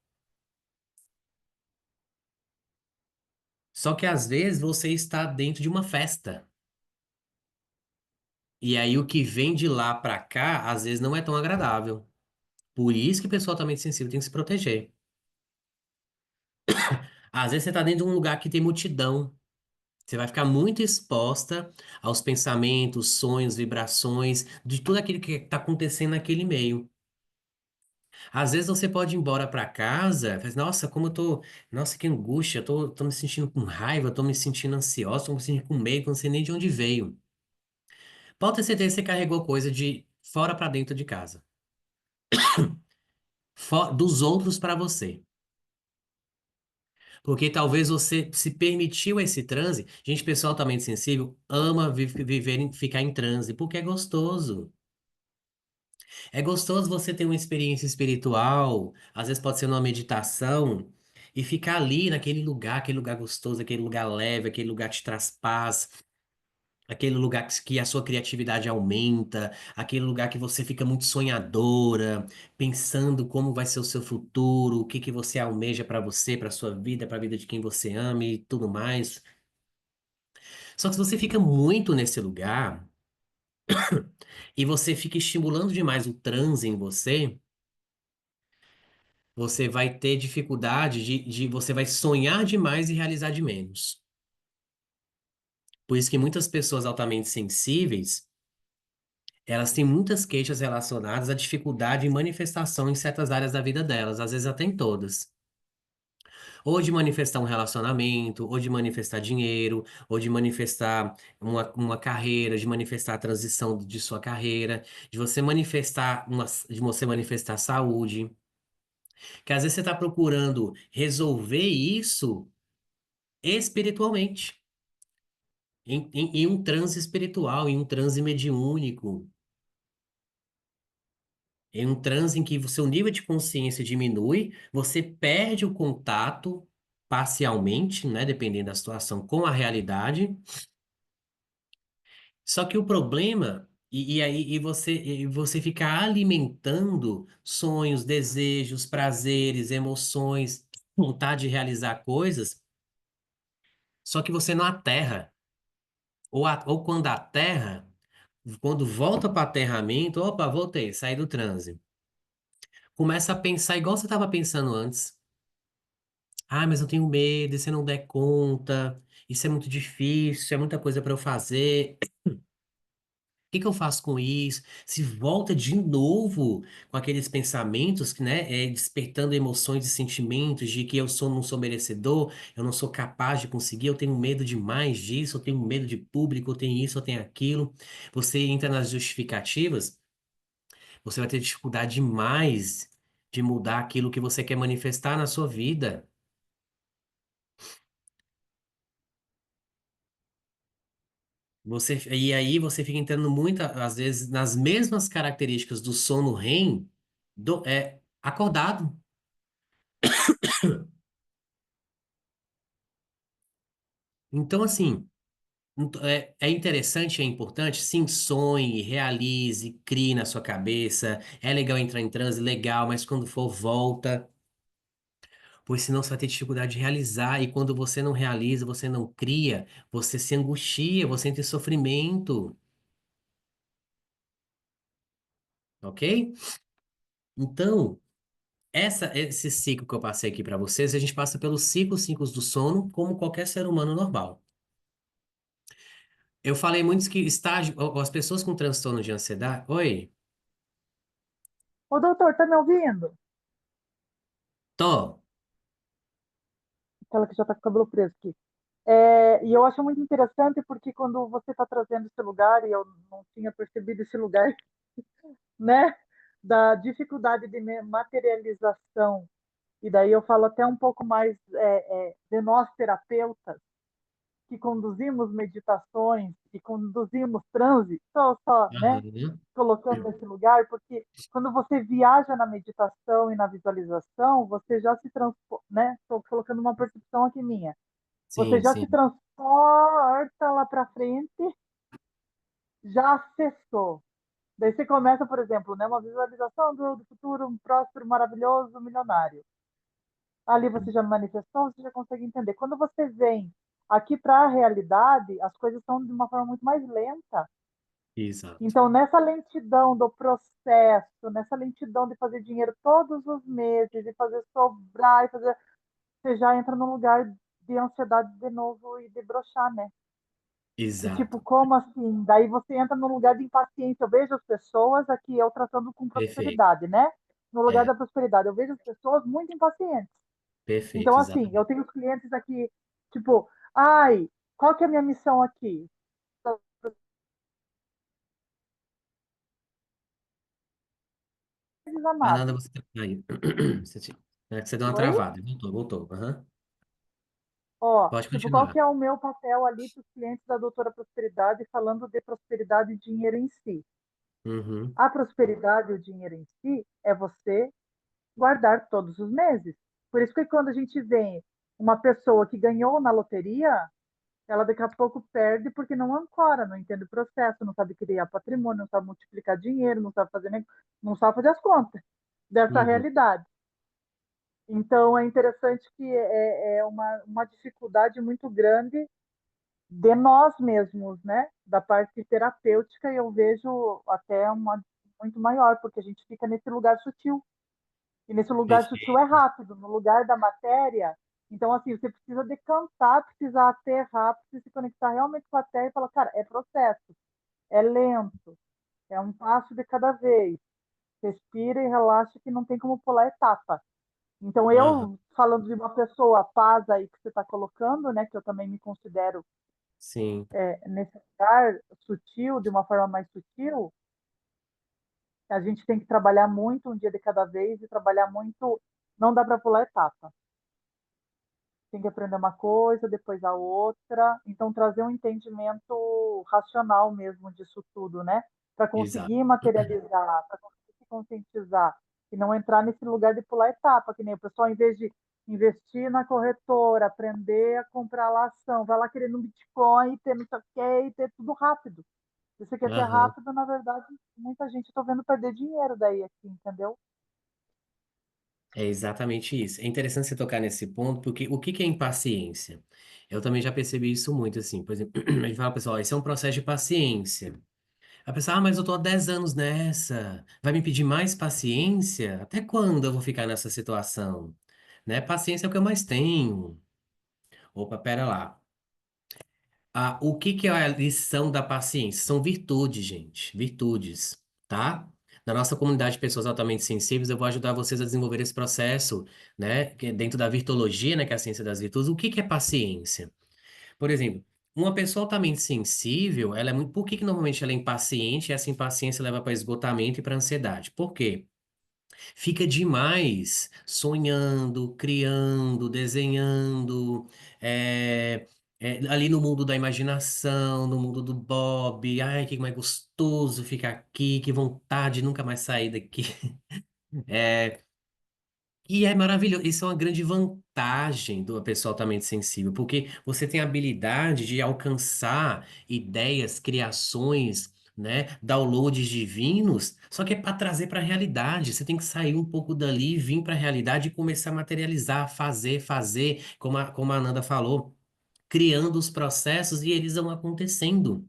Só que às vezes você está dentro de uma festa. E aí o que vem de lá para cá, às vezes não é tão agradável. Por isso que o pessoal altamente sensível tem que se proteger. Às vezes você está dentro de um lugar que tem multidão. Você vai ficar muito exposta aos pensamentos, sonhos, vibrações, de tudo aquilo que está acontecendo naquele meio. Às vezes você pode ir embora para casa, faz, nossa, como eu tô, nossa, que angústia, tô me sentindo com raiva, tô me sentindo ansiosa, tô me sentindo com medo, não sei nem de onde veio. Pode ter certeza que você carregou coisa de fora para dentro de casa, dos outros para você. Porque talvez você se permitiu esse transe. Gente, pessoal altamente sensível ama viver, ficar em transe, porque é gostoso. É gostoso você ter uma experiência espiritual, às vezes pode ser numa meditação, e ficar ali naquele lugar, aquele lugar gostoso, aquele lugar leve, aquele lugar que te traz paz, aquele lugar que a sua criatividade aumenta, aquele lugar que você fica muito sonhadora, pensando como vai ser o seu futuro, o que que você almeja para você, para sua vida, para a vida de quem você ama e tudo mais. Só que se você fica muito nesse lugar e você fica estimulando demais o transe em você, você vai ter dificuldade você vai sonhar demais e realizar de menos. Por isso que muitas pessoas altamente sensíveis, elas têm muitas queixas relacionadas à dificuldade em manifestação em certas áreas da vida delas, às vezes até em todas. Ou de manifestar um relacionamento, ou de manifestar dinheiro, ou de manifestar uma carreira, de manifestar a transição de sua carreira, de você manifestar saúde. Que às vezes você está procurando resolver isso espiritualmente, em um transe espiritual, em um transe mediúnico, em um transe em que o seu nível de consciência diminui, você perde o contato parcialmente, né, dependendo da situação, com a realidade. Só que o problema, e você fica alimentando sonhos, desejos, prazeres, emoções, vontade de realizar coisas, só que você não aterra. Ou quando aterra, quando volta para aterramento, opa, voltei, saí do transe. Começa a pensar igual você estava pensando antes. Ah, mas eu tenho medo, e se eu não der conta, isso é muito difícil, é muita coisa para eu fazer. Que eu faço com isso? Se volta de novo com aqueles pensamentos, que, né, despertando emoções e sentimentos de que não sou merecedor, eu não sou capaz de conseguir, eu tenho medo demais disso, eu tenho medo de público, eu tenho isso, eu tenho aquilo. Você entra nas justificativas, você vai ter dificuldade demais de mudar aquilo que você quer manifestar na sua vida. E aí você fica entrando muito, às vezes, nas mesmas características do sono REM, acordado. Então, assim, é interessante, é importante, sim, sonhe, realize, crie na sua cabeça. É legal entrar em transe, legal, mas quando for, volta, pois senão você vai ter dificuldade de realizar. E quando você não realiza, você não cria, você se angustia, você entra em sofrimento, ok? Então, esse ciclo que eu passei aqui para vocês, a gente passa pelos ciclos do sono, como qualquer ser humano normal. Eu falei muitos que as pessoas com transtorno de ansiedade. Oi, Ô, doutor, tá me ouvindo? tô. Aquela que já tá com o cabelo preso aqui. E eu acho muito interessante porque quando você está trazendo esse lugar, e eu não tinha percebido esse lugar, né, da dificuldade de materialização, e daí eu falo até um pouco mais de nós terapeutas, que conduzimos meditações e conduzimos transe, só, né, Aham. colocando nesse lugar, porque quando você viaja na meditação e na visualização, você já se transporta, né? Estou colocando uma percepção aqui minha. Você Sim, já se sim. transporta lá para frente, já acessou. Daí você começa, por exemplo, né, uma visualização do futuro um próspero, maravilhoso, milionário. Ali você já manifestou, você já consegue entender. Quando você vem aqui para a realidade, as coisas são de uma forma muito mais lenta. Exato. Então, nessa lentidão do processo, nessa lentidão de fazer dinheiro todos os meses, e fazer sobrar, você já entra num lugar de ansiedade de novo e de broxar, né? E tipo, Exato. como assim? Daí você entra num lugar de impaciência. Eu vejo as pessoas aqui, eu tratando com Perfeito. prosperidade, né? No lugar É, da prosperidade, eu vejo as pessoas muito impacientes. Então, perfeito, assim, eu exatamente. tenho clientes aqui, tipo, ai, qual que é a minha missão aqui? Ananda, Amados. você tá aí. Você deu uma Oi? travada. Voltou. Aham. Ó, Pode tipo, qual continuar. que é o meu papel ali para os clientes da Doutora Prosperidade, falando de prosperidade e dinheiro em si? Uhum. A prosperidade e o dinheiro em si é você guardar todos os meses. Por isso que quando a gente vê uma pessoa que ganhou na loteria, ela daqui a pouco perde porque não ancora, não entende o processo, não sabe criar patrimônio, não sabe multiplicar dinheiro, não sabe fazer as contas dessa Uhum. realidade. Então é interessante que é uma dificuldade muito grande de nós mesmos, né? Da parte terapêutica, eu vejo até uma muito maior, porque a gente fica nesse lugar sutil. E nesse lugar sutil é Perfeito. rápido, no lugar da matéria. Então, assim, você precisa decantar, precisa aterrar, precisa se conectar realmente com a terra e falar, cara, é processo, é lento, é um passo de cada vez. Respira e relaxa que não tem como pular etapa. Então, Aham, eu, falando de uma pessoa paz aí que você está colocando, né, que eu também me considero sim, nesse lugar sutil, de uma forma mais sutil, a gente tem que trabalhar muito um dia de cada vez e trabalhar muito, não dá para pular etapa. Tem que aprender uma coisa, depois a outra. Então, trazer um entendimento racional mesmo disso tudo, né? Para exato. conseguir materializar, para conseguir se conscientizar e não entrar nesse lugar de pular etapa, que nem o pessoal, em vez de investir na corretora, aprender a comprar lá ação, vai lá querendo um Bitcoin, ter não sei o quê, e ter tudo rápido. Se você quer ter Aham. rápido, na verdade, muita gente está vendo perder dinheiro daí aqui, entendeu? É exatamente isso. É interessante você tocar nesse ponto, porque o que que é impaciência? Eu também já percebi isso muito, assim. Por exemplo, a gente fala, pessoal, esse é um processo de paciência. A pessoa, mas eu tô há 10 anos nessa. Vai me pedir mais paciência? Até quando eu vou ficar nessa situação? Né? Paciência é o que eu mais tenho. Opa, pera lá. O que que é a lição da paciência? São virtudes, gente. Virtudes, tá? Na nossa comunidade de pessoas altamente sensíveis, eu vou ajudar vocês a desenvolver esse processo, né? Que é dentro da virtologia, né? Que é a ciência das virtudes. O que que é paciência? Por exemplo, uma pessoa altamente sensível, ela é muito. Por que que normalmente ela é impaciente e essa impaciência leva para esgotamento e para ansiedade? Por quê? Fica demais sonhando, criando, desenhando, ali no mundo da imaginação, no mundo do Bob. Ai, que mais gostoso ficar aqui, que vontade de nunca mais sair daqui. E é maravilhoso. Isso é uma grande vantagem do pessoal altamente sensível, porque você tem a habilidade de alcançar ideias, criações, né, downloads divinos, só que é para trazer para a realidade. Você tem que sair um pouco dali, vir para a realidade e começar a materializar, fazer, como a Ananda falou, criando os processos e eles vão acontecendo.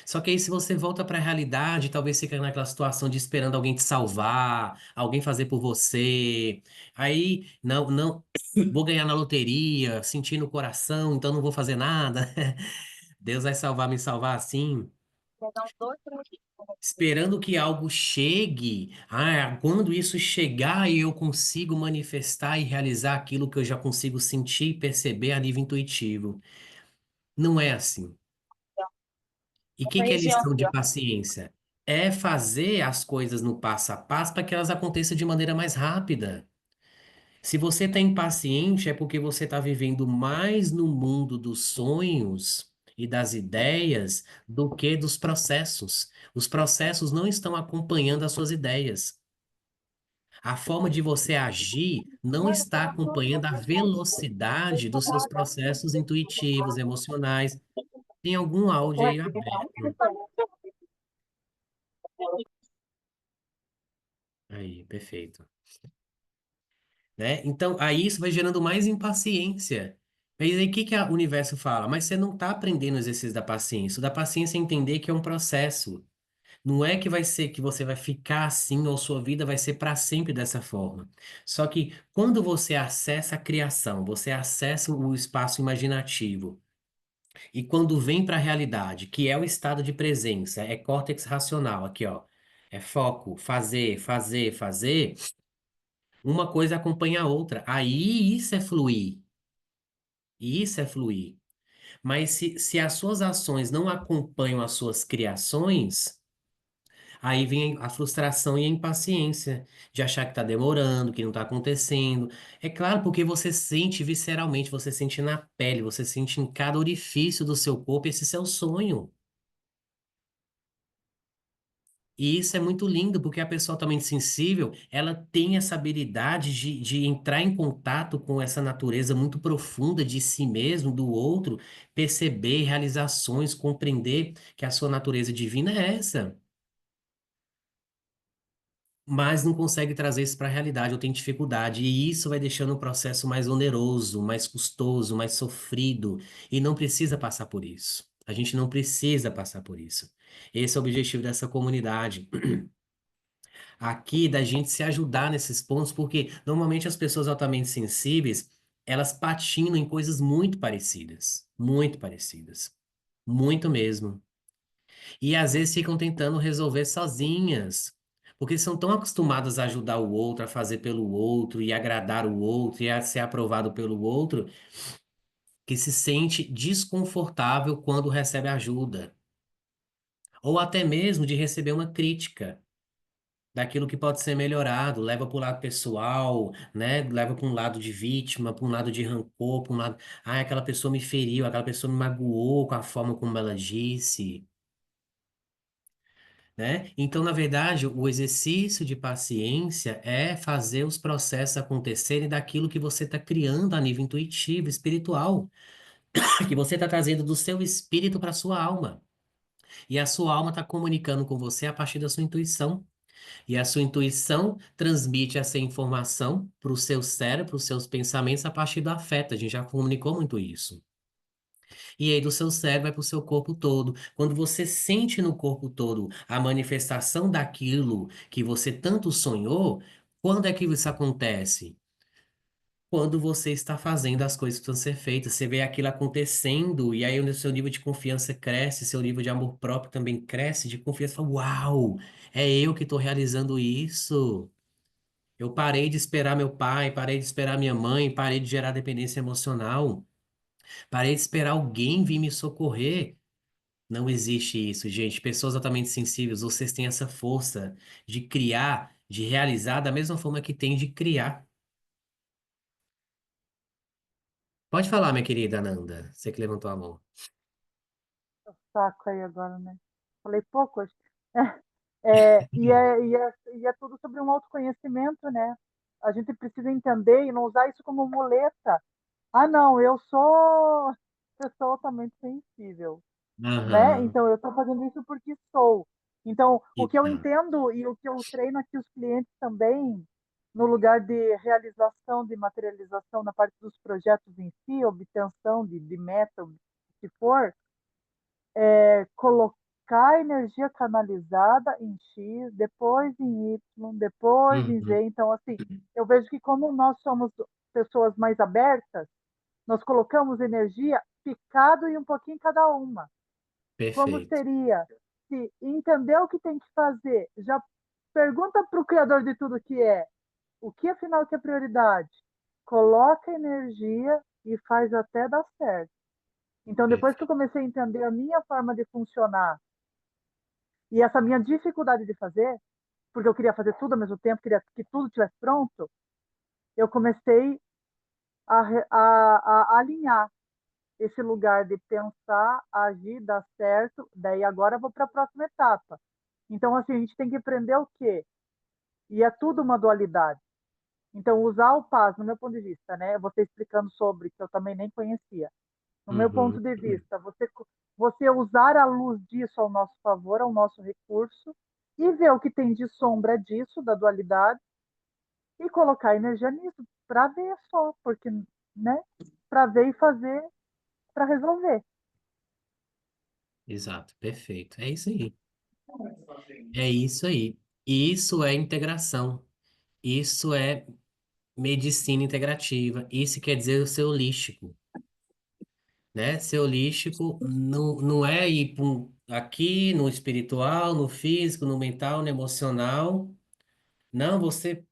Só que aí, se você volta para a realidade, talvez você fica naquela situação de esperando alguém te salvar, alguém fazer por você. Aí, não, não, vou ganhar na loteria, sentir no coração, então não vou fazer nada. Deus vai salvar, me salvar assim. Esperando que algo chegue. Ah, quando isso chegar e eu consigo manifestar e realizar aquilo que eu já consigo sentir e perceber a nível intuitivo. Não é assim. E o que que é lição de paciência? É fazer as coisas no passo a passo para que elas aconteçam de maneira mais rápida. Se você está impaciente, é porque você está vivendo mais no mundo dos sonhos e das ideias do que dos processos. Os processos não estão acompanhando as suas ideias. A forma de você agir não está acompanhando a velocidade dos seus processos intuitivos, emocionais. Tem algum áudio aí aberto. Aí, perfeito. Né? Então, aí isso vai gerando mais impaciência. Mas aí o que que o universo fala? Mas você não está aprendendo o exercício da paciência. O da paciência é entender que é um processo. Não é que vai ser que você vai ficar assim ou sua vida vai ser para sempre dessa forma. Só que quando você acessa a criação, você acessa o espaço imaginativo, e quando vem para a realidade, que é o estado de presença, é córtex racional, aqui, ó. É foco, fazer, fazer, fazer. Uma coisa acompanha a outra. Aí isso é fluir. Isso é fluir. Mas se as suas ações não acompanham as suas criações, aí vem a frustração e a impaciência de achar que está demorando, que não está acontecendo. É claro, porque você sente visceralmente, você sente na pele, você sente em cada orifício do seu corpo esse seu sonho. E isso é muito lindo, porque a pessoa altamente sensível, ela tem essa habilidade de entrar em contato com essa natureza muito profunda de si mesmo, do outro, perceber realizações, compreender que a sua natureza divina é essa, mas não consegue trazer isso para a realidade, ou tem dificuldade, e isso vai deixando o processo mais oneroso, mais custoso, mais sofrido, e não precisa passar por isso. A gente não precisa passar por isso. Esse é o objetivo dessa comunidade aqui da gente se ajudar nesses pontos, porque normalmente as pessoas altamente sensíveis, elas patinam em coisas muito parecidas, muito mesmo. E às vezes ficam tentando resolver sozinhas, Porque são tão acostumados a ajudar o outro, a fazer pelo outro, e agradar o outro, e a ser aprovado pelo outro, que se sente desconfortável quando recebe ajuda. Ou até mesmo de receber uma crítica daquilo que pode ser melhorado, leva para o lado pessoal, né? Leva para um lado de vítima, para um lado de rancor, para um lado, ah, aquela pessoa me feriu, aquela pessoa me magoou com a forma como ela disse, né? Então, na verdade, o exercício de paciência é fazer os processos acontecerem daquilo que você está criando a nível intuitivo, espiritual, que você está trazendo do seu espírito para a sua alma. E a sua alma está comunicando com você a partir da sua intuição. E a sua intuição transmite essa informação para o seu cérebro, para os seus pensamentos a partir do afeto. A gente já comunicou muito isso. E aí do seu cérebro vai para o seu corpo todo. Quando você sente no corpo todo a manifestação daquilo que você tanto sonhou, quando é que isso acontece? Quando você está fazendo as coisas que precisam ser feitas, você vê aquilo acontecendo, e aí o seu nível de confiança cresce, seu nível de amor próprio também cresce, de confiança, fala, uau, é eu que estou realizando isso. Eu parei de esperar meu pai, parei de esperar minha mãe, parei de gerar dependência emocional, parei de esperar alguém vir me socorrer. Não existe isso, gente. Pessoas altamente sensíveis, vocês têm essa força de criar, de realizar da mesma forma que tem de criar. Pode falar, minha querida Ananda, você que levantou a mão. Saco aí agora, né? Falei pouco hoje. E é tudo sobre um autoconhecimento, né? A gente precisa entender e não usar isso como muleta. Ah, não, eu sou pessoa altamente sensível, né? Aham. Então eu estou fazendo isso porque sou. Então, o que eu Então. entendo e o que eu treino aqui os clientes também, no lugar de realização, de materialização na parte dos projetos em si, obtenção de meta, o que for, colocar a energia canalizada em X, depois em Y, depois em Uhum. Z. Então, assim, eu vejo que como nós somos pessoas mais abertas, nós colocamos energia picado e um pouquinho cada uma. Como Perfeito. seria se entender o que tem que fazer, já pergunta para o Criador de tudo que é, o que afinal que é prioridade? Coloca energia e faz até dar certo. Então, depois que eu Perfeito. comecei a entender a minha forma de funcionar e essa minha dificuldade de fazer, porque eu queria fazer tudo ao mesmo tempo, queria que tudo estivesse pronto, eu comecei a alinhar esse lugar de pensar, agir, dar certo, daí agora eu vou para a próxima etapa. Então, assim, a gente tem que aprender o quê? E é tudo uma dualidade. Então, usar o paz, no meu ponto de vista, né? Você explicando sobre, que eu também nem conhecia. No meu ponto Uhum. de vista, você usar a luz disso ao nosso favor, ao nosso recurso, e ver o que tem de sombra disso, da dualidade, e colocar energia nisso, para ver só, porque, né? Para ver e fazer, para resolver. Exato. Perfeito. É isso aí. É isso aí. Isso é integração. Isso é medicina integrativa. Isso quer dizer o seu holístico, né? Seu holístico não é ir aqui no espiritual, no físico, no mental, no emocional. Não, você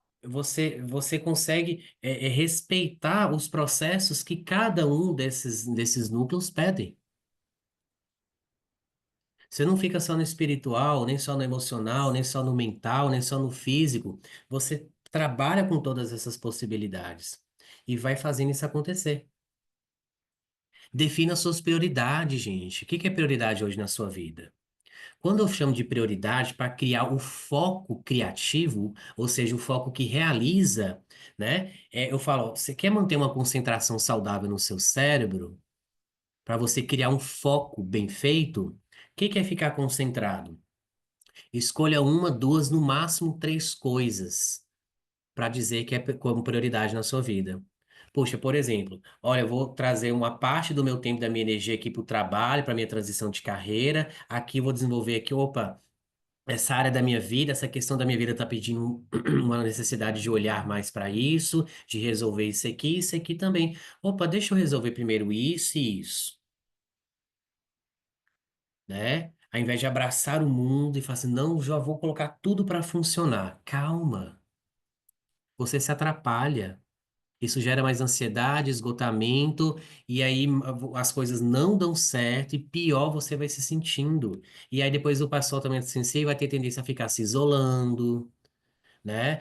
consegue respeitar os processos que cada um desses núcleos pedem. Você não fica só no espiritual, nem só no emocional, nem só no mental, nem só no físico. Você trabalha com todas essas possibilidades e vai fazendo isso acontecer. Defina suas prioridades, gente. O que que é prioridade hoje na sua vida? Quando eu chamo de prioridade para criar o foco criativo, ou seja, o foco que realiza, né? Eu falo, ó, você quer manter uma concentração saudável no seu cérebro? Para você criar um foco bem feito, o que que é ficar concentrado? Escolha uma, duas, no máximo três coisas para dizer que é como prioridade na sua vida. Poxa, por exemplo, olha, eu vou trazer uma parte do meu tempo, da minha energia aqui para o trabalho, para minha transição de carreira. Aqui eu vou desenvolver aqui, opa, essa área da minha vida, essa questão da minha vida está pedindo uma necessidade de olhar mais para isso, de resolver isso aqui também. Opa, deixa eu resolver primeiro isso e isso, né? Ao invés de abraçar o mundo e falar assim, não, já vou colocar tudo para funcionar. Calma, você se atrapalha. Isso gera mais ansiedade, esgotamento, e aí as coisas não dão certo e pior você vai se sentindo. E aí depois o pessoal também sensível vai ter tendência a ficar se isolando, né?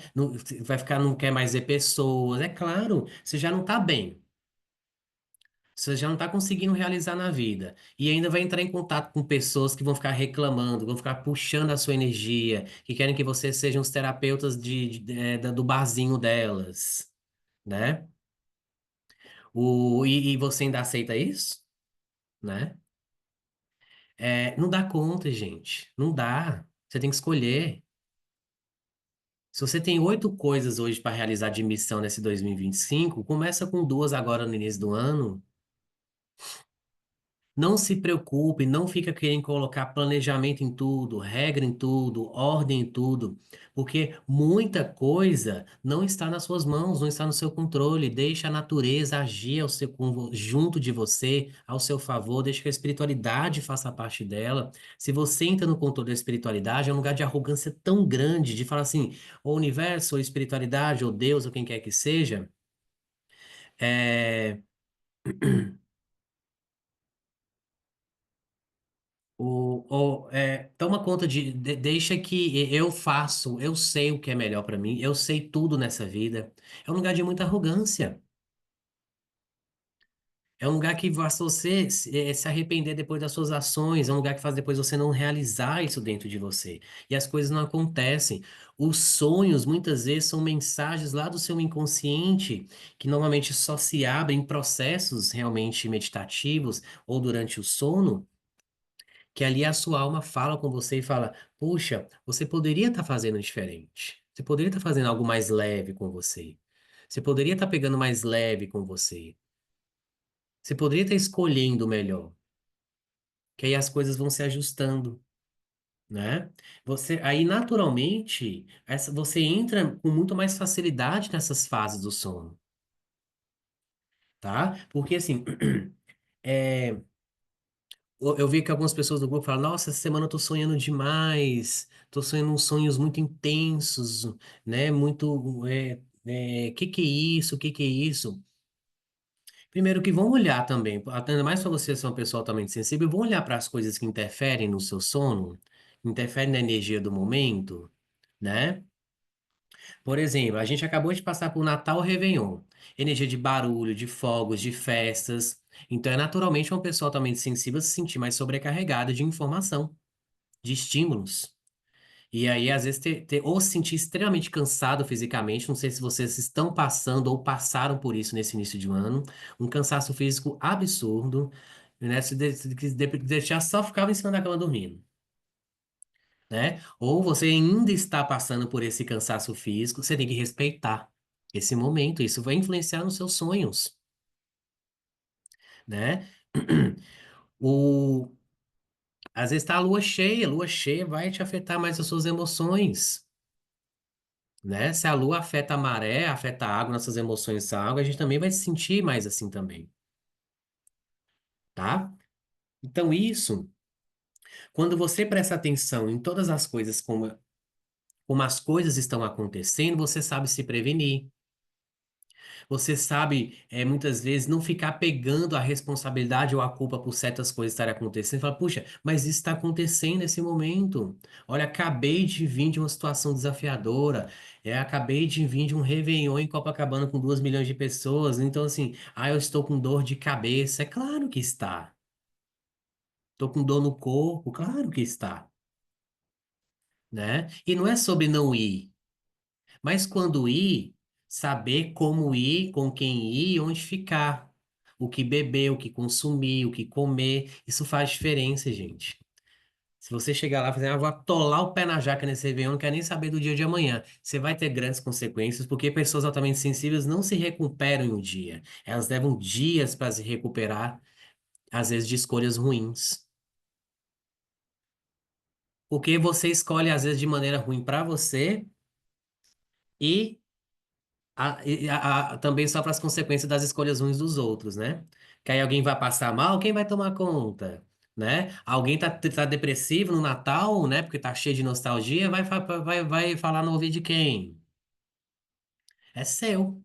Vai ficar, não quer mais ver pessoas. É claro, você já não tá bem. Você já não está conseguindo realizar na vida. E ainda vai entrar em contato com pessoas que vão ficar reclamando, vão ficar puxando a sua energia, que querem que você seja os terapeutas do barzinho delas, né? E você ainda aceita isso, né? Não dá conta, gente. Não dá. Você tem que escolher. Se você tem 8 coisas hoje para realizar de missão nesse 2025, começa com 2 agora no início do ano. Não se preocupe, não fica querendo colocar planejamento em tudo, regra em tudo, ordem em tudo, porque muita coisa não está nas suas mãos, não está no seu controle. Deixa a natureza agir junto de você, ao seu favor, deixa que a espiritualidade faça parte dela. Se você entra no controle da espiritualidade, é um lugar de arrogância tão grande, de falar assim, o universo, ou espiritualidade, ou Deus, ou quem quer que seja, é, toma conta deixa que eu faço, eu sei o que é melhor pra mim, eu sei tudo nessa vida. É um lugar de muita arrogância. É um lugar que faz você se arrepender depois das suas ações. É um lugar que faz depois você não realizar isso dentro de você. E as coisas não acontecem. Os sonhos, muitas vezes, são mensagens lá do seu inconsciente, que normalmente só se abrem em processos realmente meditativos ou durante o sono, que ali a sua alma fala com você e fala: Puxa, você poderia estar fazendo diferente. Você poderia estar fazendo algo mais leve com você. Você poderia estar pegando mais leve com você. Você poderia estar escolhendo melhor. Que aí as coisas vão se ajustando, né? Aí naturalmente, você entra com muito mais facilidade nessas fases do sono, tá? Porque assim, é, eu vi que algumas pessoas do grupo falam, nossa, essa semana eu tô sonhando demais, tô sonhando uns sonhos muito intensos, né? Que é isso? Que é isso? Primeiro que vão olhar também, ainda mais para você ser uma pessoa altamente sensível, vão olhar para as coisas que interferem no seu sono, interferem na energia do momento, né? Por exemplo, a gente acabou de passar por Natal, Réveillon, energia de barulho, de fogos, de festas. Então, é naturalmente uma pessoa altamente sensível se sentir mais sobrecarregada de informação, de estímulos. E aí, às vezes, ou se sentir extremamente cansado fisicamente. Não sei se vocês estão passando ou passaram por isso nesse início de ano. Um cansaço físico absurdo, né? Se deixar só ficava em cima da cama dormindo, né? Ou você ainda está passando por esse cansaço físico, você tem que respeitar esse momento. Isso vai influenciar nos seus sonhos, né? O, Às vezes está a lua cheia vai te afetar mais as suas emoções, né? Se a lua afeta a maré, afeta a água, nossas emoções são água, a gente também vai se sentir mais assim também, tá? Então, isso, quando você presta atenção em todas as coisas, como as coisas estão acontecendo, você sabe se prevenir. Você sabe, muitas vezes, não ficar pegando a responsabilidade ou a culpa por certas coisas estarem acontecendo. Fala, puxa, mas isso está acontecendo nesse momento. Olha, acabei de vir de uma situação desafiadora. Acabei de vir de um Réveillon em Copacabana com 2 milhões de pessoas. Então, assim, eu estou com dor de cabeça. É claro que está. Estou com dor no corpo. Claro que está, né? E não é sobre não ir. Mas quando ir, saber como ir, com quem ir e onde ficar. O que beber, o que consumir, o que comer. Isso faz diferença, gente. Se você chegar lá e fazer, vou atolar o pé na jaca nesse Réveillon, não quero nem saber do dia de amanhã. Você vai ter grandes consequências, porque pessoas altamente sensíveis não se recuperam em um dia. Elas levam dias para se recuperar, às vezes, de escolhas ruins. Porque você escolhe, às vezes, de maneira ruim para você e também sofre as consequências das escolhas ruins dos outros, né? Que aí alguém vai passar mal, quem vai tomar conta? né? Alguém tá depressivo no Natal, né? Porque tá cheio de nostalgia, vai falar no ouvido de quem? É seu.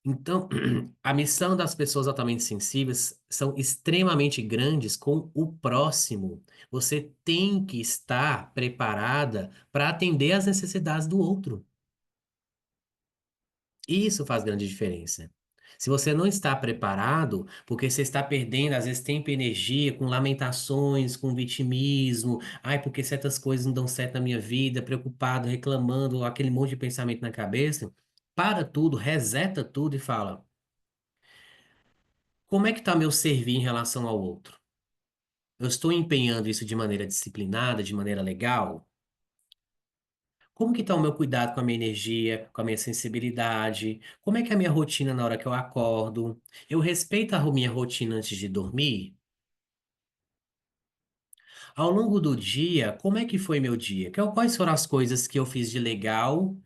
Então, a missão das pessoas altamente sensíveis são extremamente grandes com o próximo. Você tem que estar preparada para atender às necessidades do outro. Isso faz grande diferença. Se você não está preparado, porque você está perdendo, às vezes, tempo e energia com lamentações, com vitimismo, ai, porque certas coisas não dão certo na minha vida, preocupado, reclamando, aquele monte de pensamento na cabeça, para tudo, reseta tudo e fala: como é que está meu servir em relação ao outro? Eu estou empenhando isso de maneira disciplinada, de maneira legal? Como que está o meu cuidado com a minha energia, com a minha sensibilidade? Como é que é a minha rotina na hora que eu acordo? Eu respeito a minha rotina antes de dormir? Ao longo do dia, como é que foi meu dia? Quais foram as coisas que eu fiz de legal?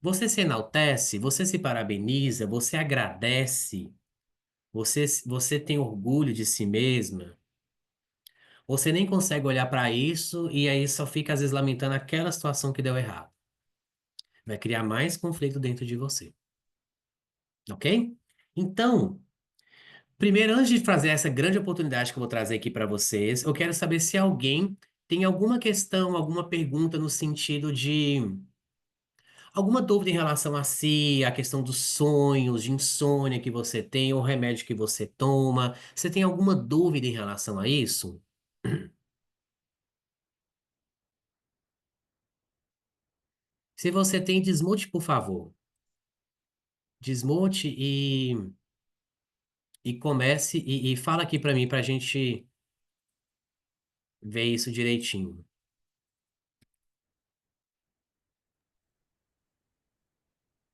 Você se enaltece? Você se parabeniza? Você agradece? Você tem orgulho de si mesma? Você nem consegue olhar para isso e aí só fica às vezes lamentando aquela situação que deu errado. Vai criar mais conflito dentro de você, ok? Então, primeiro, antes de fazer essa grande oportunidade que eu vou trazer aqui para vocês, eu quero saber se alguém tem alguma questão, alguma pergunta no sentido de alguma dúvida em relação a si, a questão dos sonhos, de insônia que você tem, ou remédio que você toma. Você tem alguma dúvida em relação a isso? Se você tem, desmute, por favor. Desmute e comece e fala aqui para mim, para a gente ver isso direitinho.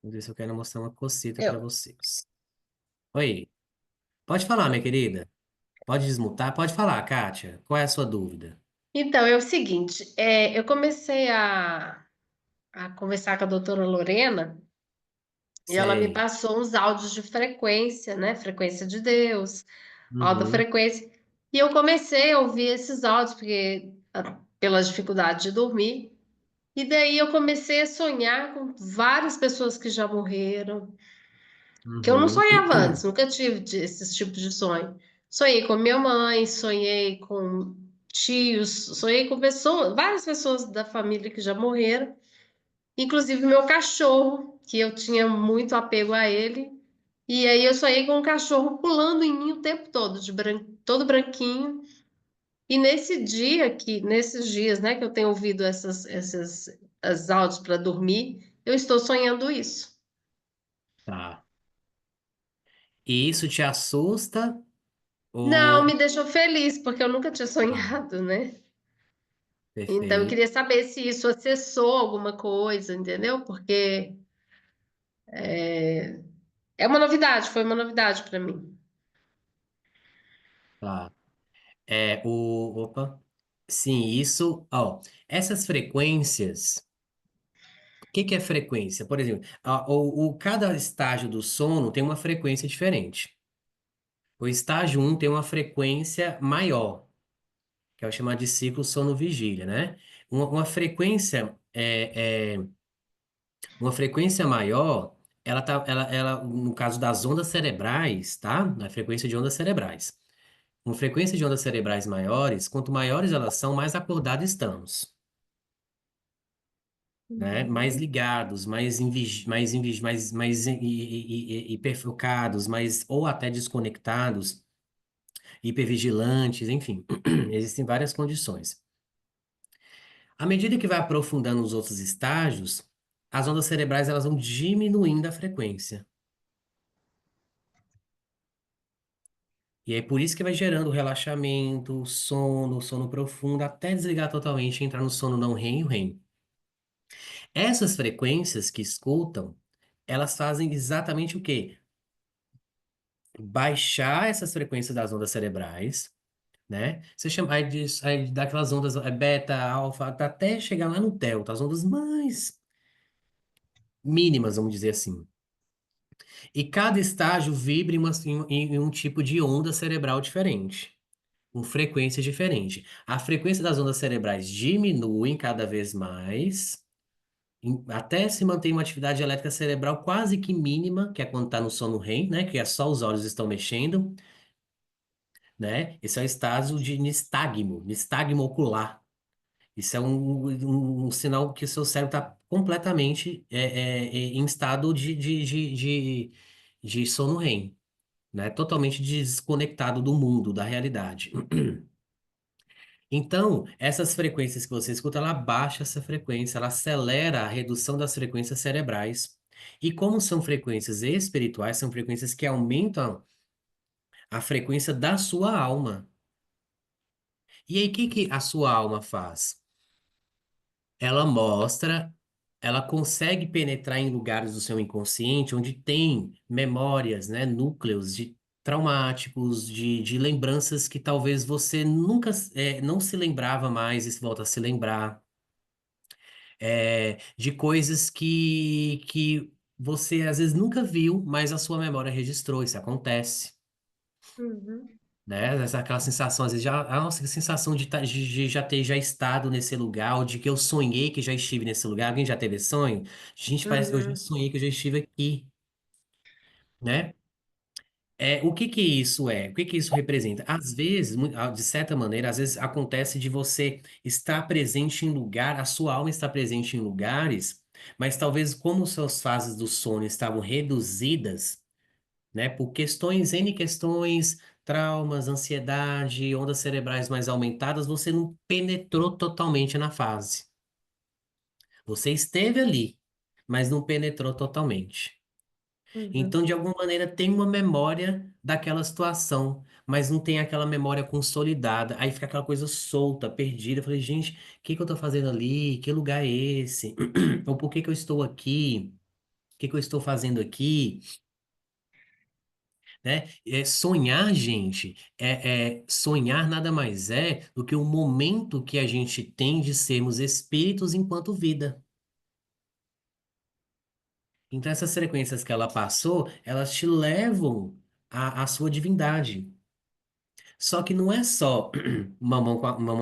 Vamos ver se eu quero mostrar uma cosita para Eu. vocês. Oi, pode falar, minha querida. Pode desmutar, pode falar, Kátia. Qual é a sua dúvida? Então, é o seguinte, eu comecei a conversar com a doutora Lorena e ela me Sei. passou uns áudios de frequência, né? Frequência de Deus, alta Uhum, frequência. E eu comecei a ouvir esses áudios, porque pela dificuldade de dormir. E daí eu comecei a sonhar com várias pessoas que já morreram, que eu não uhum. sonhava antes, nunca tive esses tipos de sonho. Sonhei com minha mãe, sonhei com tios, sonhei com pessoas, várias pessoas da família que já morreram, inclusive meu cachorro, que eu tinha muito apego a ele. E aí eu sonhei com um cachorro pulando em mim o tempo todo, todo branquinho. E nesses dias, né, que eu tenho ouvido as áudios para dormir, eu estou sonhando isso. Tá. E isso te assusta Não, ou... me deixou feliz, porque eu nunca tinha Ah, sonhado, né? Então eu perfeito. queria saber se isso acessou alguma coisa, entendeu? Porque é uma novidade, foi uma novidade para mim. Tá. Opa. Sim, isso... Ó, essas frequências... O que que é frequência? Por exemplo, cada estágio do sono tem uma frequência diferente. O estágio um tem uma frequência maior, que é o chamado de ciclo sono-vigília, né? Uma frequência maior, no caso das ondas cerebrais, tá? Na frequência de ondas cerebrais. Uma frequência de ondas cerebrais maiores, quanto maiores elas são, mais acordados estamos, né? Mais Uhum. ligados, hiperfocados, mais ou até desconectados, hipervigilantes, enfim, existem várias condições. À medida que vai aprofundando os outros estágios, as ondas cerebrais elas vão diminuindo a frequência. E é por isso que vai gerando relaxamento, sono profundo, até desligar totalmente e entrar no sono não REM e o REM. Essas frequências que escutam, elas fazem exatamente o quê? Baixar essas frequências das ondas cerebrais, né? Você chama aí daquelas ondas beta, alfa, até chegar lá no delta, as ondas mais mínimas, vamos dizer assim. E cada estágio vibra em um tipo de onda cerebral diferente, com frequência diferente. A frequência das ondas cerebrais diminui cada vez mais, até se manter uma atividade elétrica cerebral quase que mínima, que é quando está no sono REM, né? Que é só os olhos estão mexendo, né? Esse é o estágio de nistagmo, nistagmo ocular. Isso é um sinal que o seu cérebro está completamente em estado de sono REM, né? Totalmente desconectado do mundo, da realidade. Então, essas frequências que você escuta, ela baixa essa frequência, ela acelera a redução das frequências cerebrais. E como são frequências espirituais, são frequências que aumentam a frequência da sua alma. E aí, o que que a sua alma faz? Ela mostra, ela consegue penetrar em lugares do seu inconsciente onde tem memórias, né, núcleos de traumáticos, de lembranças que talvez você nunca, não se lembrava mais e se volta a se lembrar, de coisas que você às vezes nunca viu, mas a sua memória registrou, isso acontece. Uhum. Né? Aquela sensação, às vezes, já, nossa, que sensação de já ter já estado nesse lugar, ou de que eu sonhei que já estive nesse lugar. Alguém já teve esse sonho? Gente, parece que eu já Uhum. sonhei que eu já estive aqui, né? O que que isso é? O que que isso representa? Às vezes, de certa maneira, às vezes acontece de você estar presente em lugar, a sua alma está presente em lugares, mas talvez como suas fases do sono estavam reduzidas, né? Por questões, N questões, traumas, ansiedade, ondas cerebrais mais aumentadas, você não penetrou totalmente na fase. Você esteve ali, mas não penetrou totalmente. Uhum. Então, de alguma maneira, tem uma memória daquela situação, mas não tem aquela memória consolidada. Aí fica aquela coisa solta, perdida. Eu falei, gente, o que que eu tô fazendo ali? Que lugar é esse? Ou por que que eu estou aqui? O que que eu estou fazendo aqui? Né? Sonhar, gente, sonhar nada mais é do que o momento que a gente tem de sermos espíritos enquanto vida. Então, essas frequências que ela passou, elas te levam à sua divindade. Só que não é só mamão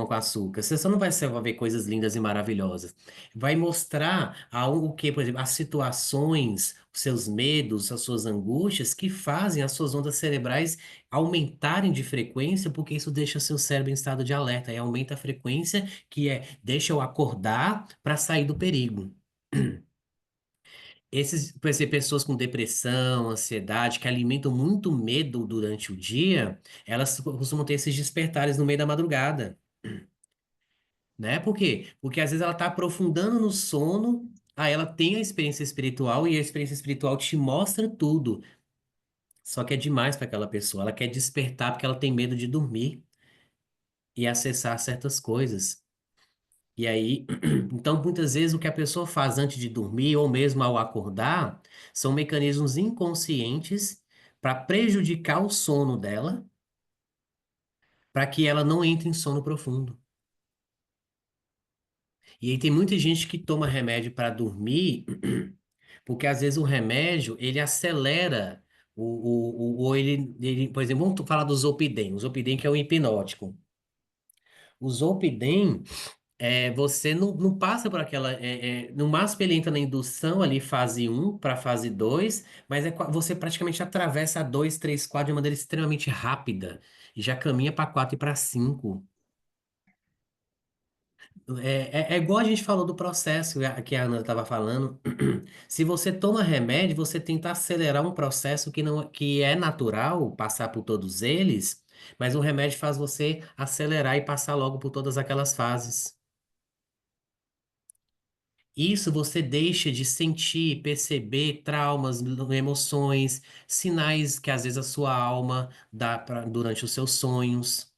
com açúcar. Você só não vai só ver coisas lindas e maravilhosas. Vai mostrar o que, por exemplo, as situações, os seus medos, as suas angústias que fazem as suas ondas cerebrais aumentarem de frequência, porque isso deixa seu cérebro em estado de alerta e aumenta a frequência, que deixa eu acordar para sair do perigo. Por exemplo, pessoas com depressão, ansiedade, que alimentam muito medo durante o dia, elas costumam ter esses despertares no meio da madrugada, né? Por quê? Porque às vezes ela está aprofundando no sono, aí ela tem a experiência espiritual e a experiência espiritual te mostra tudo. Só que é demais para aquela pessoa. Ela quer despertar porque ela tem medo de dormir e acessar certas coisas. E aí, então muitas vezes o que a pessoa faz antes de dormir ou mesmo ao acordar são mecanismos inconscientes para prejudicar o sono dela, para que ela não entre em sono profundo. E aí tem muita gente que toma remédio para dormir, porque às vezes o remédio ele acelera ou por exemplo, vamos falar do Zolpidem, o Zolpidem que é um hipnótico. O Zolpidem você não passa por aquela. No máximo, ele entra na indução ali, fase um para fase 2, mas você praticamente atravessa a 2, 3, 4 de uma maneira extremamente rápida. E já caminha para 4 e para 5. É igual a gente falou do processo que a Ana estava falando. Se você toma remédio, você tenta acelerar um processo que é natural passar por todos eles, mas o remédio faz você acelerar e passar logo por todas aquelas fases. Isso você deixa de sentir, perceber traumas, emoções, sinais que às vezes a sua alma dá durante os seus sonhos.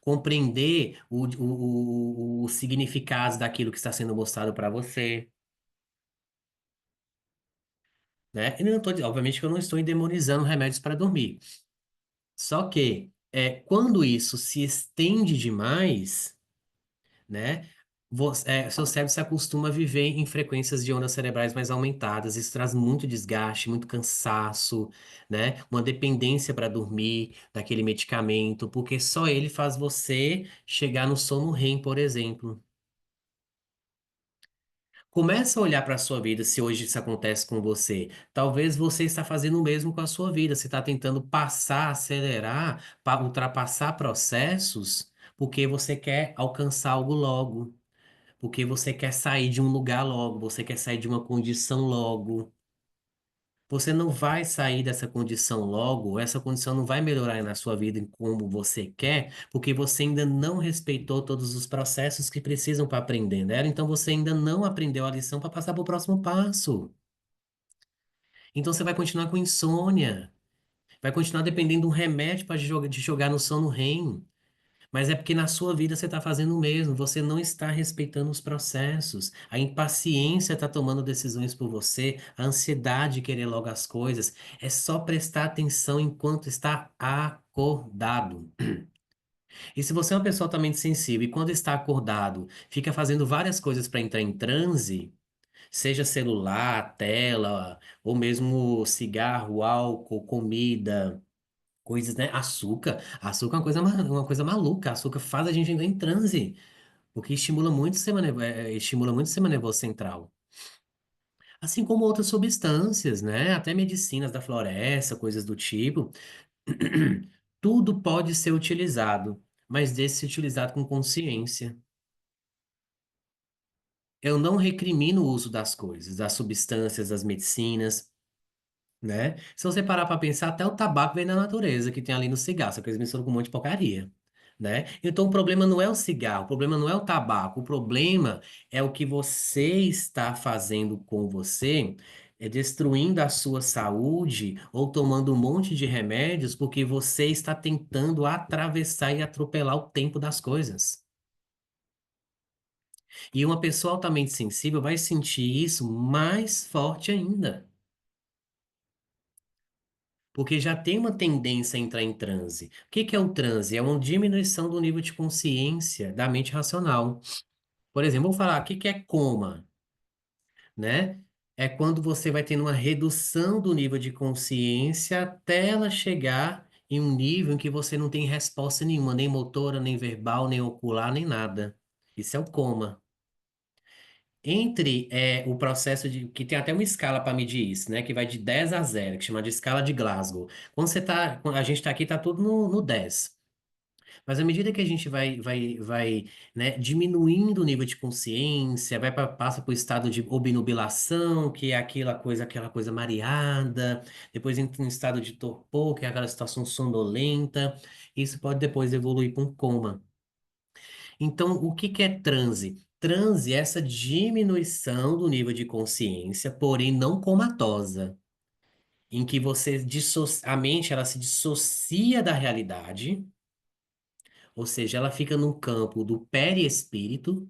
Compreender o significado daquilo que está sendo mostrado para você, né? E não tô, obviamente que eu não estou endemonizando remédios para dormir. Só que quando isso se estende demais, né? seu cérebro se acostuma a viver em frequências de ondas cerebrais mais aumentadas. Isso traz muito desgaste, muito cansaço, né? Uma dependência para dormir daquele medicamento, porque só ele faz você chegar no sono REM, por exemplo. Começa a olhar para a sua vida, se hoje isso acontece com você. Talvez você está fazendo o mesmo com a sua vida. Você está tentando passar, acelerar, ultrapassar processos, porque você quer alcançar algo logo. Porque você quer sair de um lugar logo, você quer sair de uma condição logo. Você não vai sair dessa condição logo, essa condição não vai melhorar na sua vida como você quer, porque você ainda não respeitou todos os processos que precisam para aprender nela, então você ainda não aprendeu a lição para passar para o próximo passo. Então você vai continuar com insônia, vai continuar dependendo de um remédio para de jogar no sono REM. Mas é porque na sua vida você está fazendo o mesmo, você não está respeitando os processos, a impaciência está tomando decisões por você, a ansiedade de querer logo as coisas. É só prestar atenção enquanto está acordado. E se você é uma pessoa altamente sensível e quando está acordado fica fazendo várias coisas para entrar em transe, seja celular, tela, ou mesmo cigarro, álcool, comida. Coisas, né? Açúcar. Açúcar é uma coisa, uma coisa maluca. Açúcar faz a gente entrar em transe, porque estimula muito o sistema, estimula muito o sistema nervoso central. Assim como outras substâncias, né? Até medicinas da floresta, coisas do tipo. Tudo pode ser utilizado, mas deve ser utilizado com consciência. Eu não recrimino o uso das coisas, das substâncias, das medicinas. Né? Se você parar para pensar, até o tabaco vem da natureza, que tem ali no cigarro, só que eles misturam com um monte de porcaria, né? Então o problema não é o cigarro, o problema não é o tabaco, o problema é o que você está fazendo com você, é destruindo a sua saúde ou tomando um monte de remédios porque você está tentando atravessar e atropelar o tempo das coisas. E uma pessoa altamente sensível vai sentir isso mais forte ainda. Porque já tem uma tendência a entrar em transe. O que que é o transe? É uma diminuição do nível de consciência da mente racional. Por exemplo, vamos falar, o que que é coma, né? É quando você vai tendo uma redução do nível de consciência até ela chegar em um nível em que você não tem resposta nenhuma, nem motora, nem verbal, nem ocular, nem nada. Isso é o coma. Entre o processo de. Que tem até uma escala para medir isso, né? Que vai de 10 a 0, que chama de escala de Glasgow. Quando a gente está aqui, tá tudo no 10. Mas à medida que a gente vai, né, diminuindo o nível de consciência, passa para o estado de obnubilação, que é aquela coisa mareada, depois entra em estado de torpor, que é aquela situação sonolenta. Isso pode depois evoluir para um coma. Então, o que que é transe? Transe é essa diminuição do nível de consciência, porém não comatosa, em que a mente ela se dissocia da realidade, ou seja, ela fica no campo do perispírito,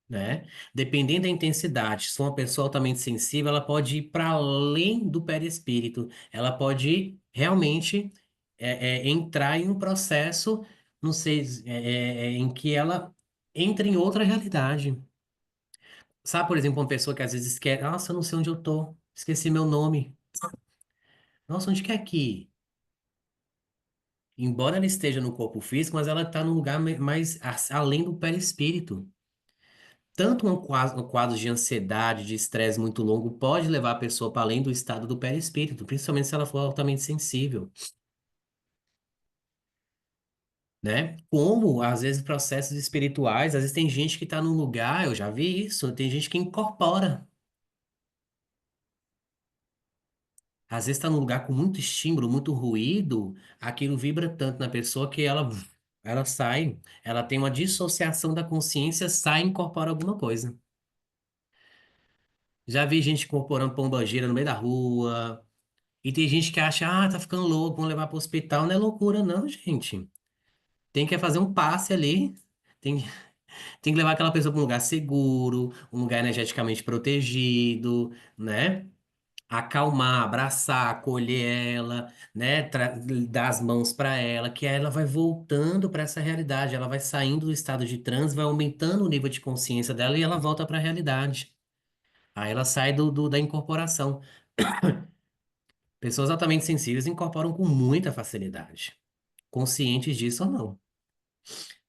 né? Dependendo da intensidade, se for uma pessoa altamente sensível, ela pode ir para além do perispírito, ela pode realmente entrar em um processo, não sei, em que ela entra em outra realidade. Sabe, por exemplo, uma pessoa que às vezes quer, nossa, eu não sei onde eu tô, esqueci meu nome. Nossa, onde que é aqui? Embora ela esteja no corpo físico, mas ela está num lugar mais além do perispírito. Tanto um quadro de ansiedade, de estresse muito longo, pode levar a pessoa para além do estado do perispírito, principalmente se ela for altamente sensível, né? Como, às vezes, processos espirituais, às vezes tem gente que está num lugar, eu já vi isso, tem gente que incorpora. Às vezes está num lugar com muito estímulo, muito ruído, aquilo vibra tanto na pessoa que ela sai, ela tem uma dissociação da consciência, sai e incorpora alguma coisa. Já vi gente incorporando pombagira no meio da rua. E tem gente que acha, tá ficando louco, vamos levar para o hospital. Não é loucura, não, gente. Tem que fazer um passe ali. Tem, tem que levar aquela pessoa para um lugar seguro, um lugar energeticamente protegido, né? acalmar, abraçar, acolher ela, né, dar as mãos para ela, que aí ela vai voltando para essa realidade, ela vai saindo do estado de transe, vai aumentando o nível de consciência dela e ela volta para a realidade. Aí ela sai da incorporação. Pessoas altamente sensíveis incorporam com muita facilidade, conscientes disso ou não,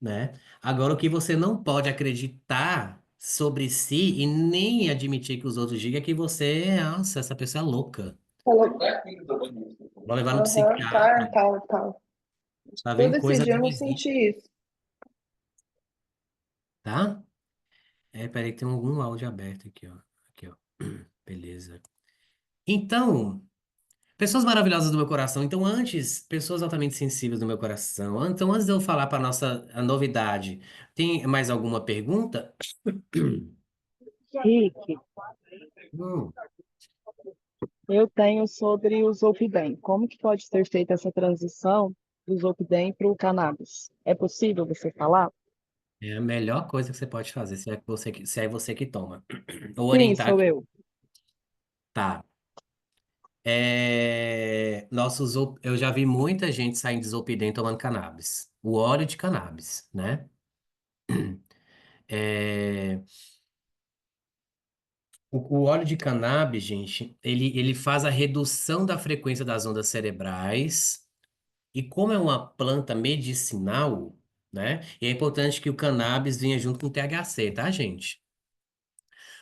né? Agora, o que você não pode acreditar sobre si e nem admitir que os outros digam é que você, nossa, essa pessoa é louca. Falou. Vou levar no Aham, tá, psiquiatra, tá, tá. tá Todo vendo esse coisa dia de eu não vizinho, senti isso. tá? Peraí, tem algum áudio aberto aqui, ó. Aqui, ó. Beleza. Então, pessoas maravilhosas do meu coração. Então, antes, pessoas altamente sensíveis do meu coração. Então, antes de eu falar para nossa a novidade, tem mais alguma pergunta? Rick, Hum, eu tenho sobre o Zolpidem. Como que pode ser feita essa transição do Zolpidem para o cannabis? É possível você falar? é a melhor coisa que você pode fazer, se é você que toma. Ou Sim, orientar sou que eu. tá. Eu já vi muita gente saindo de Zolpidem tomando cannabis. O óleo de cannabis, né? É, o óleo de cannabis, gente, ele faz a redução da frequência das ondas cerebrais. E como é uma planta medicinal, né? E é importante que o cannabis venha junto com o THC, tá, gente?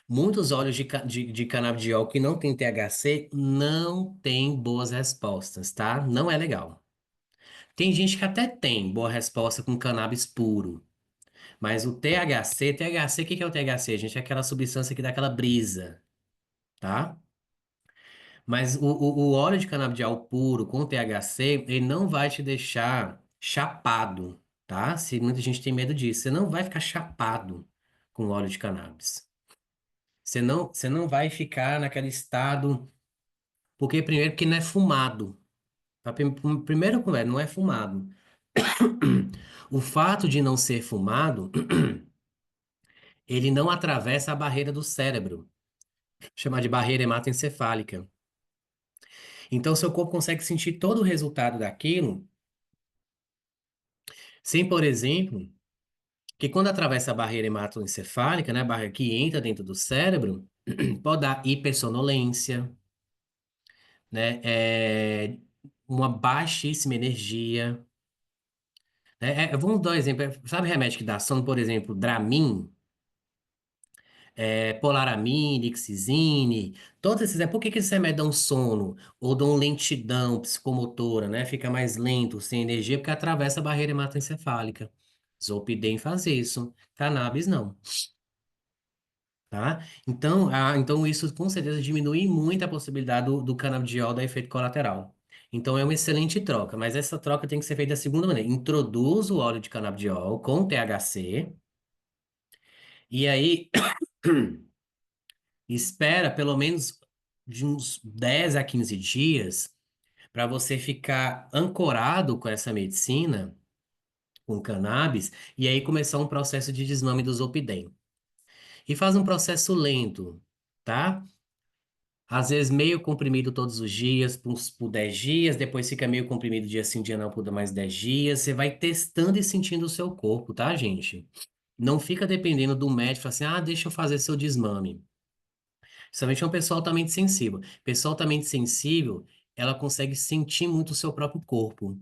Muitos óleos de canabidiol que não tem THC não tem boas respostas, tá? Não é legal. Tem gente que até tem boa resposta com cannabis puro. Mas o THC, o que que é o THC, gente? É aquela substância que dá aquela brisa, tá? Mas o óleo de canabidiol puro com THC, ele não vai te deixar chapado, tá? Se muita gente tem medo disso, você não vai ficar chapado com óleo de cannabis. Você não vai ficar naquele estado, porque primeiro que não é fumado. Primeiro, não é fumado. O fato de não ser fumado, ele não atravessa a barreira do cérebro, chamada de barreira hematoencefálica. Então, seu corpo consegue sentir todo o resultado daquilo, sem, por exemplo, que quando atravessa a barreira hematoencefálica, né, a barreira que entra dentro do cérebro, pode dar hipersonolência, né, uma baixíssima energia, né, vamos dar um exemplo, sabe remédio que dá sono, por exemplo, Dramin, Polaramine, Lixizine, todos esses, por que que esses remédios dão sono, ou dão lentidão psicomotora, né, fica mais lento, sem energia, porque atravessa a barreira hematoencefálica. Zolpidem faz isso, cannabis não. Tá? Então isso com certeza diminui muito a possibilidade do canabidiol dar efeito colateral. Então é uma excelente troca, mas essa troca tem que ser feita da seguinte maneira: introduz o óleo de canabidiol com THC e aí espera pelo menos de uns 10 a 15 dias para você ficar ancorado com essa medicina, com cannabis, e aí começar um processo de desmame do Zolpidem. E faz um processo lento, tá? Às vezes meio comprimido todos os dias, por 10 dias, depois fica meio comprimido dia sim, dia não, por mais 10 dias. Você vai testando e sentindo o seu corpo, tá, gente? Não fica dependendo do médico, fala assim, deixa eu fazer seu desmame. Principalmente é um pessoal altamente sensível. Pessoa altamente sensível, ela consegue sentir muito o seu próprio corpo.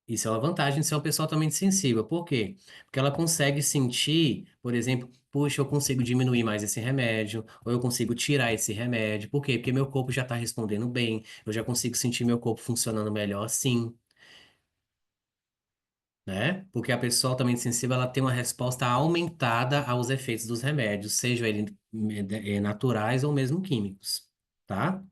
Isso é uma vantagem de ser uma pessoa altamente sensível. Por quê? Porque ela consegue sentir, por exemplo, puxa, eu consigo diminuir mais esse remédio, ou eu consigo tirar esse remédio. Por quê? Porque meu corpo já está respondendo bem, eu já consigo sentir meu corpo funcionando melhor assim, né? Porque a pessoa altamente sensível, ela tem uma resposta aumentada aos efeitos dos remédios, sejam eles naturais ou mesmo químicos, tá?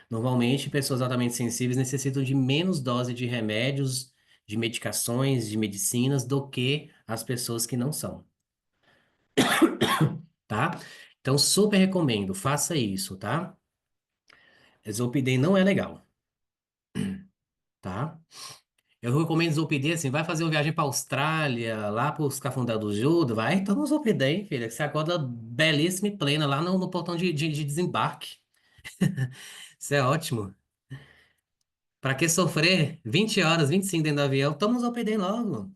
Normalmente, pessoas altamente sensíveis necessitam de menos dose de remédios, de medicações, de medicinas do que as pessoas que não são, tá? Então, super recomendo, faça isso, tá? Zolpidem não é legal, tá? Eu recomendo Zolpidem, assim, vai fazer uma viagem pra Austrália, lá pros Cafundé do Judo, vai, toma um Zolpidem, filha, que você acorda belíssima e plena lá no portão de desembarque. Isso é ótimo. Pra que sofrer 20 horas, 25 dentro do avião? Toma um Zolpidem logo.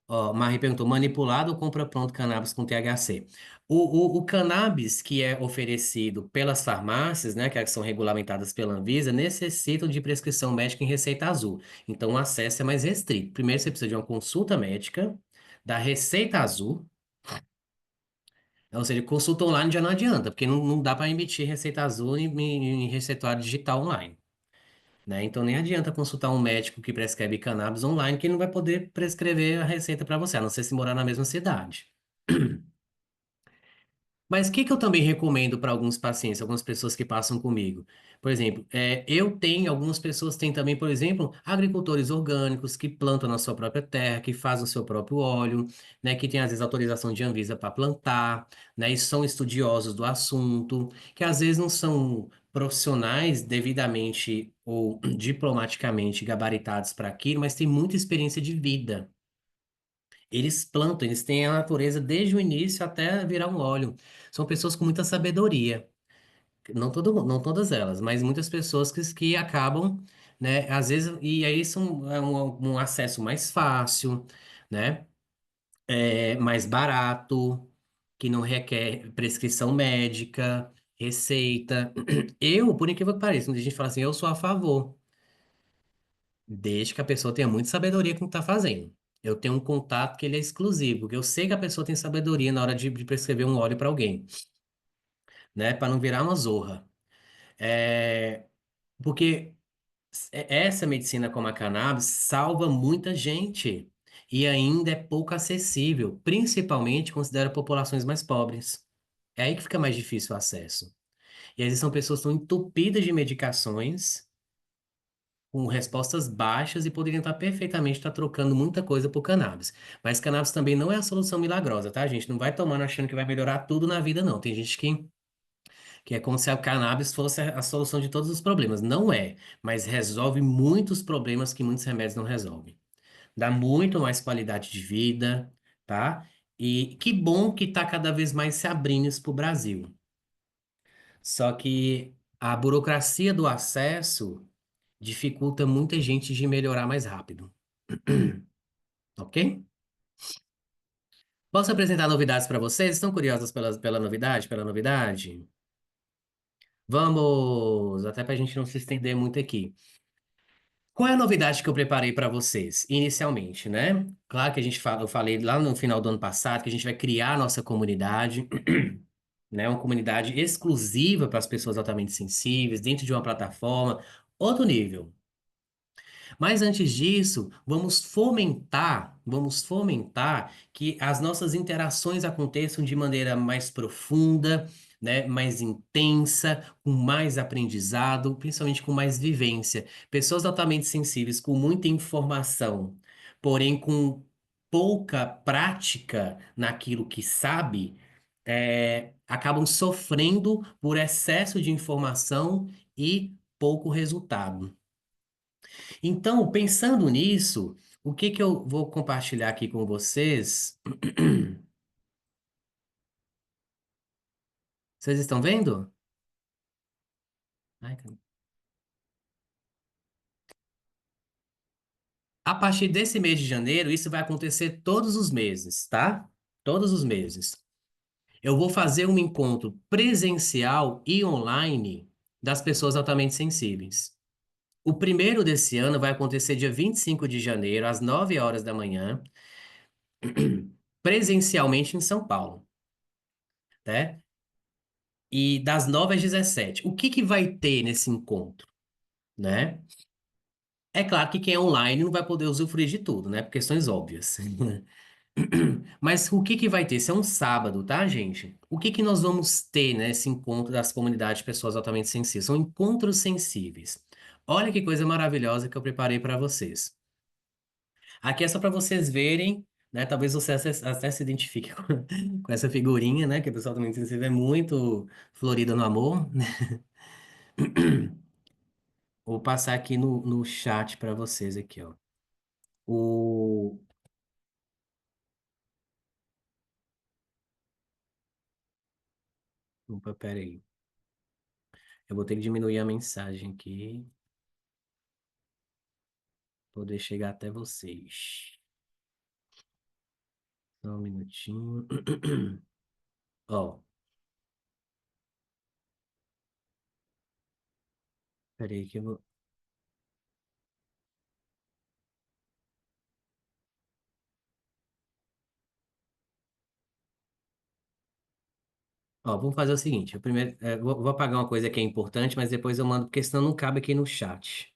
Ó, Marie perguntou, manipulado ou compra pronto cannabis com THC? O cannabis que é oferecido pelas farmácias, né, que são regulamentadas pela Anvisa, necessitam de prescrição médica em receita azul. Então, o acesso é mais restrito. Primeiro, você precisa de uma consulta médica, da receita azul, ou seja, consulta online já não adianta, porque não dá para emitir receita azul em receituário digital online. Né? Então nem adianta consultar um médico que prescreve cannabis online, que ele não vai poder prescrever a receita para você, a não ser se morar na mesma cidade. Mas o que que eu também recomendo para alguns pacientes, algumas pessoas que passam comigo? Por exemplo, eu tenho, algumas pessoas têm também, por exemplo, agricultores orgânicos que plantam na sua própria terra, que fazem o seu próprio óleo, né, que tem às vezes autorização de Anvisa para plantar, né, e são estudiosos do assunto, que às vezes não são profissionais devidamente ou diplomaticamente gabaritados para aquilo, mas têm muita experiência de vida. Eles plantam, eles têm a natureza desde o início até virar um óleo. São pessoas com muita sabedoria. Não todas elas, mas muitas pessoas que acabam, né? Às vezes, e aí são um acesso mais fácil, né? Mais barato, que não requer prescrição médica, receita. Eu, por incrível que pareça, quando a gente fala assim, eu sou a favor. Desde que a pessoa tenha muita sabedoria com o que está fazendo. Eu tenho um contato que ele é exclusivo, que eu sei que a pessoa tem sabedoria na hora de prescrever um óleo para alguém, né? Para não virar uma zorra. É, porque essa medicina como a cannabis salva muita gente e ainda é pouco acessível, principalmente considera populações mais pobres. É aí que fica mais difícil o acesso. E às vezes são pessoas que estão entupidas de medicações com respostas baixas e poderiam estar perfeitamente estar trocando muita coisa por cannabis. Mas cannabis também não é a solução milagrosa, tá, gente? Não vai tomando achando que vai melhorar tudo na vida, não. Tem gente que é como se a cannabis fosse a solução de todos os problemas. Não é, mas resolve muitos problemas que muitos remédios não resolvem. Dá muito mais qualidade de vida, tá? E que bom que está cada vez mais se abrindo isso para o Brasil. Só que a burocracia do acesso dificulta muita gente de melhorar mais rápido, ok? Posso apresentar novidades para vocês? Estão curiosos pela novidade? Pela novidade? Vamos, até para a gente não se estender muito aqui. Qual é a novidade que eu preparei para vocês, inicialmente, né? Claro que a gente fala, eu falei lá no final do ano passado que a gente vai criar a nossa comunidade, né? Uma comunidade exclusiva para as pessoas altamente sensíveis, dentro de uma plataforma, outro nível. Mas antes disso, vamos fomentar que as nossas interações aconteçam de maneira mais profunda, né, mais intensa, com mais aprendizado, principalmente com mais vivência. Pessoas altamente sensíveis com muita informação, porém com pouca prática naquilo que sabe, acabam sofrendo por excesso de informação e pouco resultado. Então, pensando nisso, o que que eu vou compartilhar aqui com vocês? Vocês estão vendo? Ai, caramba. A partir desse mês de janeiro, isso vai acontecer todos os meses, tá? Todos os meses. Eu vou fazer um encontro presencial e online das pessoas altamente sensíveis. O primeiro desse ano vai acontecer dia 25 de janeiro, às 9 horas da manhã, presencialmente em São Paulo, né? E das 9 às 17. O que que vai ter nesse encontro, né? É claro que quem é online não vai poder usufruir de tudo, né? Por questões óbvias. Mas o que que vai ter? Isso é um sábado, tá, gente? O que que nós vamos ter nesse encontro das comunidades de pessoas altamente sensíveis? São encontros sensíveis. Olha que coisa maravilhosa que eu preparei para vocês. Aqui é só para vocês verem, né? Talvez você até se identifique com essa figurinha, né? Que o pessoal altamente sensível é muito florida no amor, né? Vou passar aqui no chat para vocês aqui, ó. O... Opa, pera aí. Eu vou ter que diminuir a mensagem aqui, poder chegar até vocês. Só um minutinho. Ó, pera aí que eu vou... Ó, vamos fazer o seguinte. Eu primeiro, vou apagar uma coisa que é importante, mas depois eu mando, porque senão não cabe aqui no chat.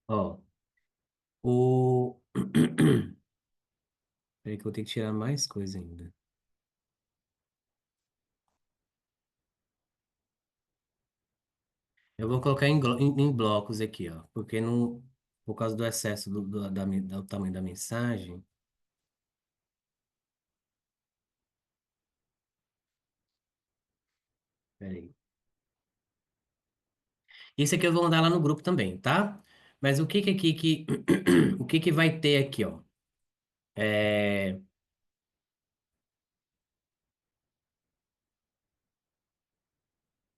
Ó, o... Peraí que eu vou ter que tirar mais coisa ainda. Eu vou colocar em blocos aqui, ó, porque não, por causa do excesso do tamanho da mensagem. Peraí. Isso aqui eu vou mandar lá no grupo também, tá? Mas o que que aqui que o que que vai ter aqui, ó? É,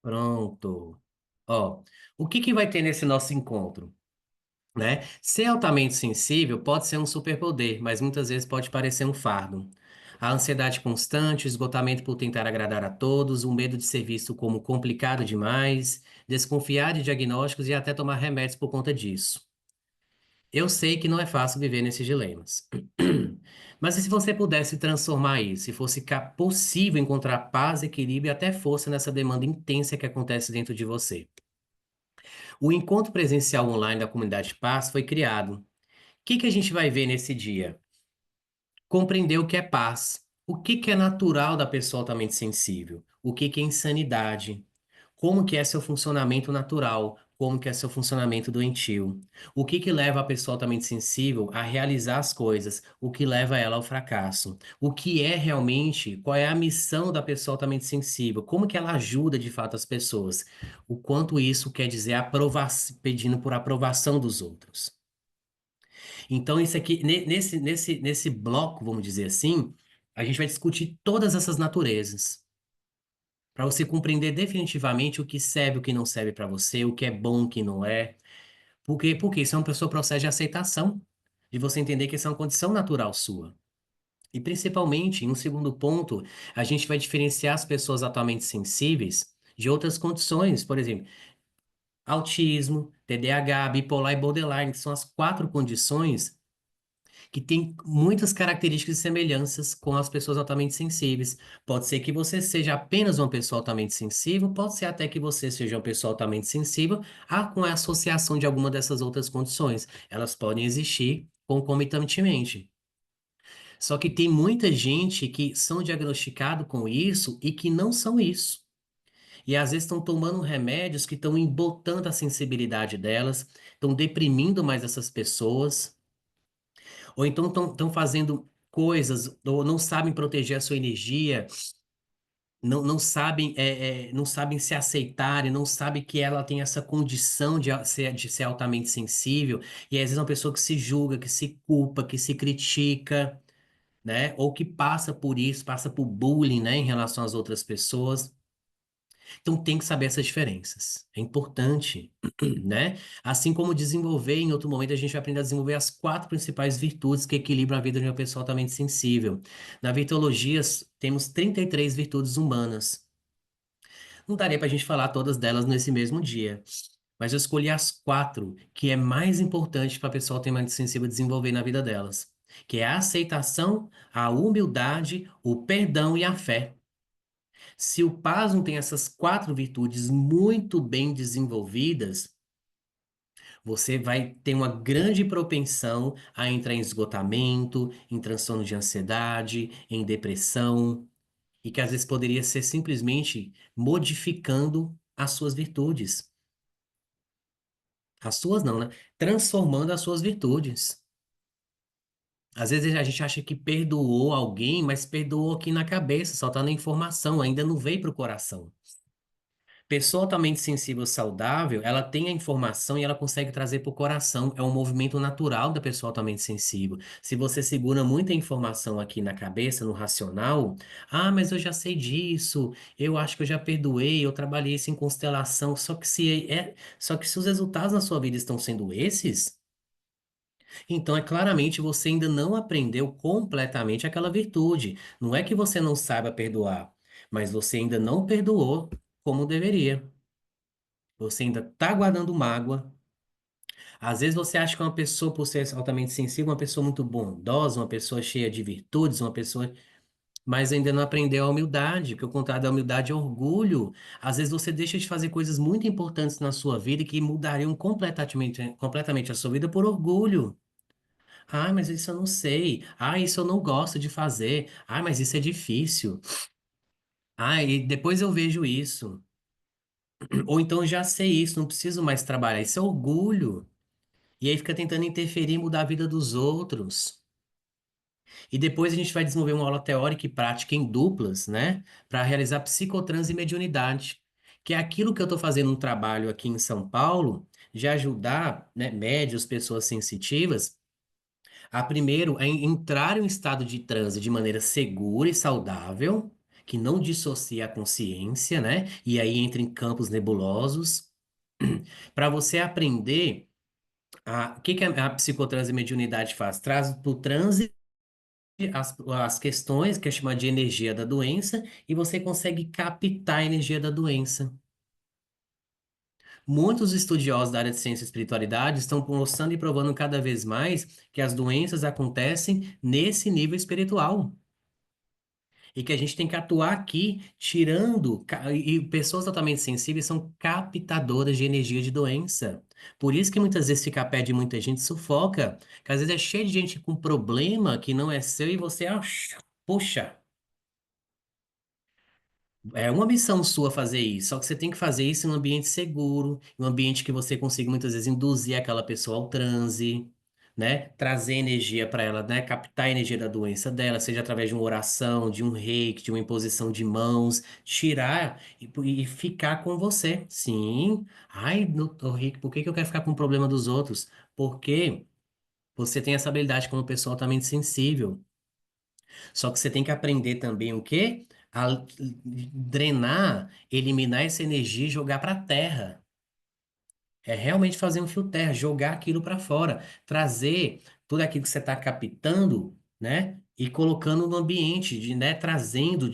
pronto. Ó, o que que vai ter nesse nosso encontro, né? Ser altamente sensível pode ser um superpoder, mas muitas vezes pode parecer um fardo. A ansiedade constante, o esgotamento por tentar agradar a todos, o medo de ser visto como complicado demais, desconfiar de diagnósticos e até tomar remédios por conta disso. Eu sei que não é fácil viver nesses dilemas. Mas e se você pudesse transformar isso, se fosse possível encontrar paz, equilíbrio e até força nessa demanda intensa que acontece dentro de você? O encontro presencial online da comunidade Paz foi criado. O que que a gente vai ver nesse dia? Compreender o que é paz, o que que é natural da pessoa altamente sensível, o que que é insanidade, como que é seu funcionamento natural, como que é seu funcionamento doentio, o que que leva a pessoa altamente sensível a realizar as coisas, o que leva ela ao fracasso, o que é realmente, qual é a missão da pessoa altamente sensível, como que ela ajuda de fato as pessoas, o quanto isso quer dizer pedindo por aprovação dos outros. Então, isso aqui, nesse bloco, vamos dizer assim, a gente vai discutir todas essas naturezas, para você compreender definitivamente o que serve, o que não serve para você, o que é bom, o que não é. Porque isso é um processo de aceitação, de você entender que isso é uma condição natural sua. E principalmente, em um segundo ponto, a gente vai diferenciar as pessoas atualmente sensíveis de outras condições, por exemplo, autismo, TDAH, bipolar e borderline, que são as quatro condições que tem muitas características e semelhanças com as pessoas altamente sensíveis. Pode ser que você seja apenas uma pessoa altamente sensível, pode ser até que você seja uma pessoa altamente sensível com a associação de alguma dessas outras condições. Elas podem existir concomitantemente. Só que tem muita gente que são diagnosticados com isso e que não são isso. E às vezes estão tomando remédios que estão embotando a sensibilidade delas, estão deprimindo mais essas pessoas. Ou então estão fazendo coisas, ou não sabem proteger a sua energia, não sabem se aceitarem, não sabem que ela tem essa condição de ser altamente sensível, e às vezes é uma pessoa que se julga, que se culpa, que se critica, né? Ou que passa por isso, passa por bullying, né, em relação às outras pessoas. Então tem que saber essas diferenças. É importante, né? Assim como desenvolver, em outro momento a gente vai aprender a desenvolver as quatro principais virtudes que equilibram a vida de uma pessoa altamente sensível. Na Vitologia temos 33 virtudes humanas. Não daria para a gente falar todas delas nesse mesmo dia, mas eu escolhi as quatro que é mais importante para a pessoa altamente sensível desenvolver na vida delas, que é a aceitação, a humildade, o perdão e a fé. Se o Paz não tem essas quatro virtudes muito bem desenvolvidas, Você vai ter uma grande propensão a entrar em esgotamento, em transtorno de ansiedade, em depressão, e que às vezes poderia ser simplesmente modificando as suas virtudes. As suas não, né? Transformando as suas virtudes. Às vezes a gente acha que perdoou alguém, mas perdoou aqui na cabeça, só tá na informação, ainda não veio para o coração. Pessoa altamente sensível saudável, ela tem a informação e ela consegue trazer para o coração. É um movimento natural da pessoa altamente sensível. Se você segura muita informação aqui na cabeça, no racional, ah, mas eu já sei disso, eu acho que eu já perdoei, eu trabalhei isso em constelação. Só que se os resultados na sua vida estão sendo esses, então é claramente você ainda não aprendeu completamente aquela virtude. Não é que você não saiba perdoar, mas você ainda não perdoou como deveria. Você ainda está guardando mágoa. Às vezes você acha que uma pessoa, por ser altamente sensível, uma pessoa muito bondosa, uma pessoa cheia de virtudes, uma pessoa. Mas ainda não aprendeu a humildade, porque o contrário da humildade é orgulho. Às vezes você deixa de fazer coisas muito importantes na sua vida e que mudariam completamente a sua vida por orgulho. Ah, mas isso eu não sei. Ah, isso eu não gosto de fazer. Ah, mas isso é difícil. Ah, e depois eu vejo isso. Ou então eu já sei isso, não preciso mais trabalhar. Isso é orgulho. E aí fica tentando interferir e mudar a vida dos outros. E depois a gente vai desenvolver uma aula teórica e prática em duplas, né? Para realizar psicotranse e mediunidade. Que é aquilo que eu estou fazendo um trabalho aqui em São Paulo, de ajudar, né, médios, pessoas sensitivas, a primeiro é entrar em um estado de transe de maneira segura e saudável, que não dissocia a consciência, né? E aí entra em campos nebulosos, para você aprender. O que que a psicotranse e mediunidade faz? Traz para o transe as questões que é chamada de energia da doença e você consegue captar a energia da doença. Muitos estudiosos da área de ciência e espiritualidade estão mostrando e provando cada vez mais que as doenças acontecem nesse nível espiritual. E que a gente tem que atuar aqui, e pessoas totalmente sensíveis são captadoras de energia de doença. Por isso que muitas vezes ficar perto de muita gente sufoca, que às vezes é cheio de gente com problema que não é seu e você, puxa, é uma missão sua fazer isso, só que você tem que fazer isso em um ambiente seguro, em um ambiente que você consiga muitas vezes induzir aquela pessoa ao transe, né? Trazer energia para ela, né? Captar a energia da doença dela, seja através de uma oração, de um reiki, de uma imposição de mãos, tirar e ficar com você. Sim. Ai, doutor Rick, por que que eu quero ficar com o problema dos outros? Porque você tem essa habilidade como pessoa altamente sensível. Só que você tem que aprender também o quê? A drenar, eliminar essa energia e jogar para a terra. É realmente fazer um fio terra, jogar aquilo para fora, trazer tudo aquilo que você está captando, né? E colocando no ambiente, né? Trazendo.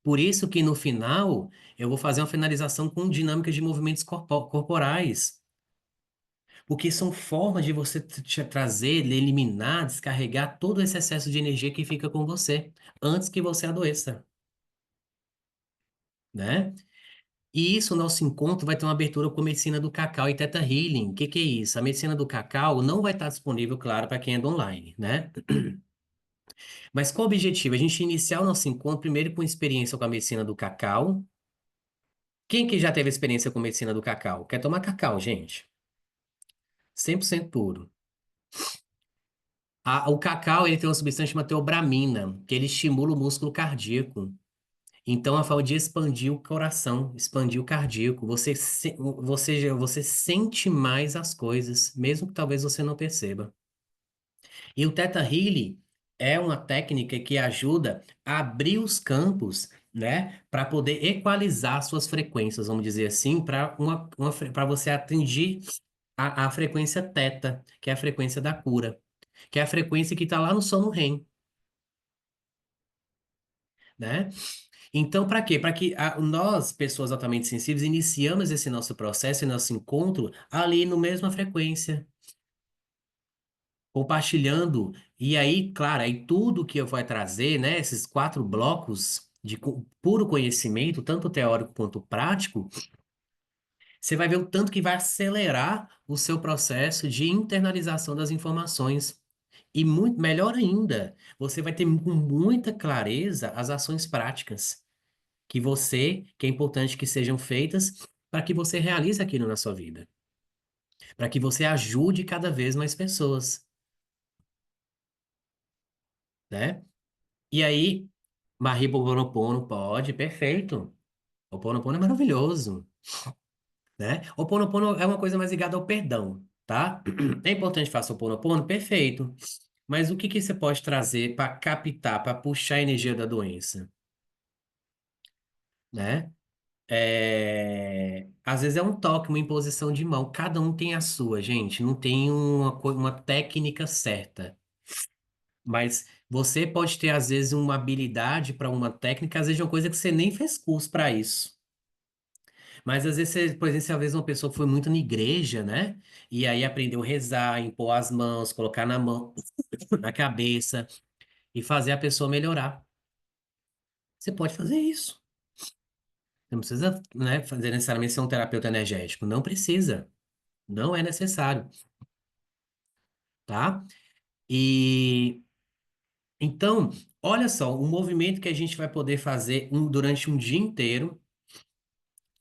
Por isso que no final eu vou fazer uma finalização com dinâmicas de movimentos corporais. Porque são formas de você te trazer, eliminar, descarregar todo esse excesso de energia que fica com você antes que você adoeça, né? E isso, o nosso encontro vai ter uma abertura com medicina do cacau e Theta Healing. O que que é isso? A medicina do cacau não vai estar disponível, claro, para quem é do online, né? Mas qual o objetivo? A gente iniciar o nosso encontro primeiro com experiência com a medicina do cacau. Quem que já teve experiência com medicina do cacau? Quer tomar cacau, gente? 100% puro. O cacau, ele tem uma substância chamada teobramina, que ele estimula o músculo cardíaco. Então, a forma de expandir o coração, expandir o cardíaco, você sente mais as coisas, mesmo que talvez você não perceba. E o Theta Healing é uma técnica que ajuda a abrir os campos, né, para poder equalizar suas frequências, vamos dizer assim, para você atingir a frequência Theta, que é a frequência da cura, que é a frequência que está lá no sono REM, né? Então, para quê? Para que nós, pessoas altamente sensíveis, iniciamos esse nosso processo, esse nosso encontro ali no mesma frequência, compartilhando. E aí, claro, aí tudo que eu vou trazer, né, esses 4 blocos de puro conhecimento, tanto teórico quanto prático, Você vai ver o tanto que vai acelerar o seu processo de internalização das informações. E muito melhor ainda, você vai ter com muita clareza as ações práticas que é importante que sejam feitas para que você realize aquilo na sua vida, para que você ajude cada vez mais pessoas, né? E aí, Marie Ho'oponopono pode, perfeito. O Ho'oponopono é maravilhoso, né? O Ho'oponopono é uma coisa mais ligada ao perdão, tá? É importante fazer o Ho'oponopono, perfeito. Mas o que que você pode trazer para captar, para puxar a energia da doença, né? Às vezes é um toque, uma imposição de mão. Cada um tem a sua, gente. Não tem uma técnica certa. Mas você pode ter, às vezes, uma habilidade para uma técnica, às vezes é uma coisa que você nem fez curso para isso. Mas às vezes, você, por exemplo, se às vezes uma pessoa foi muito na igreja, né? E aí aprendeu a rezar, impor as mãos, colocar na mão, na cabeça e fazer a pessoa melhorar. Você pode fazer isso. Você não precisa, né, fazer necessariamente ser um terapeuta energético. Não precisa. Não é necessário, tá? E então, olha só, o movimento que a gente vai poder fazer durante um dia inteiro.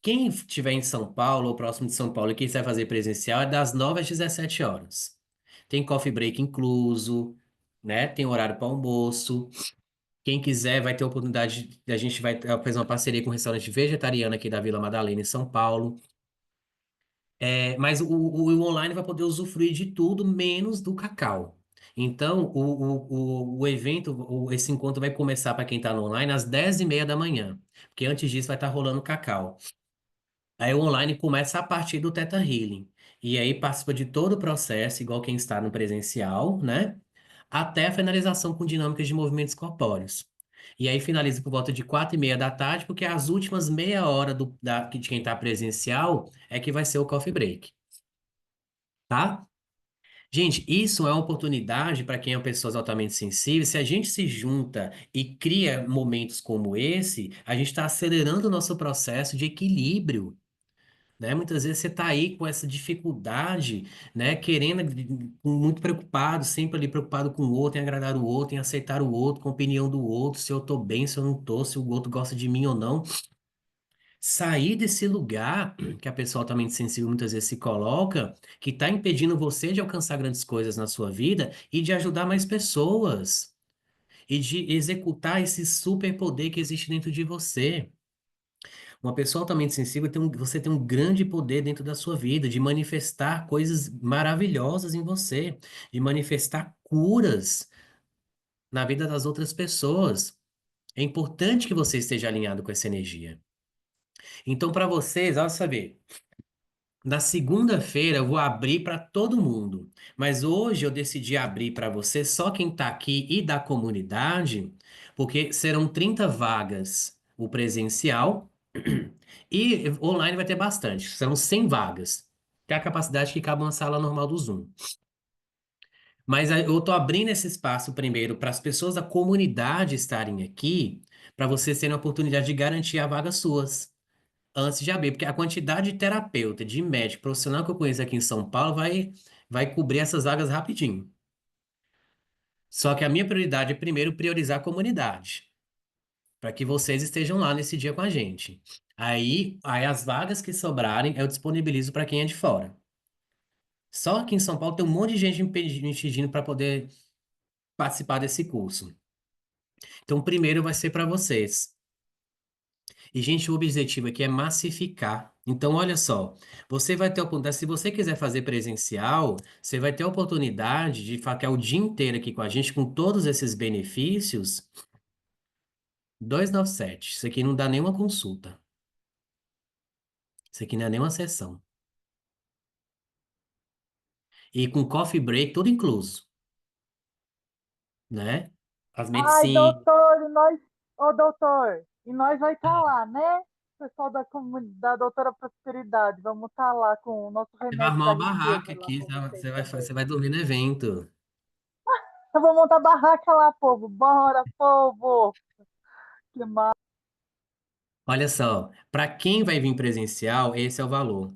Quem estiver em São Paulo ou próximo de São Paulo e quiser fazer presencial é das 9 às 17 horas. Tem coffee break incluso, né? Tem horário para almoço. Quem quiser vai ter a oportunidade, a gente vai fazer uma parceria com um restaurante vegetariano aqui da Vila Madalena, em São Paulo. Mas o online vai poder usufruir de tudo, menos do cacau. Então, o evento, esse encontro vai começar para quem está no online às 10h30 da manhã, porque antes disso vai estar rolando cacau. Aí o online começa a partir do Theta Healing. E aí participa de todo o processo, igual quem está no presencial, né? Até a finalização com dinâmicas de movimentos corpóreos. E aí finaliza por volta de 4h30 da tarde, porque as últimas meia hora de quem está presencial é que vai ser o coffee break, tá? Gente, isso é uma oportunidade para quem é pessoas altamente sensíveis. Se a gente se junta e cria momentos como esse, a gente está acelerando o nosso processo de equilíbrio, né? Muitas vezes você está aí com essa dificuldade, né? Querendo, muito preocupado, sempre ali preocupado com o outro, em agradar o outro, em aceitar o outro, com a opinião do outro, se eu estou bem, se eu não estou, se o outro gosta de mim ou não. Sair desse lugar que a pessoa altamente sensível muitas vezes se coloca, que está impedindo você de alcançar grandes coisas na sua vida e de ajudar mais pessoas. E de executar esse superpoder que existe dentro de você. Uma pessoa altamente sensível você tem um grande poder dentro da sua vida de manifestar coisas maravilhosas em você, de manifestar curas na vida das outras pessoas. É importante que você esteja alinhado com essa energia. Então, para vocês, olha saber, na segunda-feira eu vou abrir para todo mundo, mas hoje eu decidi abrir para você só quem está aqui e da comunidade, porque serão 30 vagas o presencial. E online vai ter bastante, serão 100 vagas, que é a capacidade que cabe uma sala normal do Zoom. Mas eu estou abrindo esse espaço primeiro para as pessoas da comunidade estarem aqui, para vocês terem a oportunidade de garantir a vaga suas, antes de abrir, porque a quantidade de terapeuta, de médico, profissional que eu conheço aqui em São Paulo vai cobrir essas vagas rapidinho. Só que a minha prioridade é primeiro priorizar a comunidade, para que vocês estejam lá nesse dia com a gente. Aí as vagas que sobrarem eu disponibilizo para quem é de fora. Só aqui em São Paulo tem um monte de gente me pedindo para poder participar desse curso. Então, o primeiro vai ser para vocês. E, gente, o objetivo aqui é massificar. Então, olha só, você vai ter a oportunidade, se você quiser fazer presencial, você vai ter a oportunidade de ficar o dia inteiro aqui com a gente, com todos esses benefícios, 297. Isso aqui não dá nenhuma consulta. Isso aqui não é nenhuma sessão. E com coffee break, tudo incluso, né? As Ai, medicinas. doutor, ô doutor, e nós vai estar lá, né? Pessoal da Doutora Prosperidade, vamos estar lá com o nosso Você vai remédio arrumar da uma barraca riqueza lá aqui, com vocês também. você vai dormir no evento. Eu vou montar barraca lá, povo. Bora, povo! Que Olha só, para quem vai vir presencial, esse é o valor.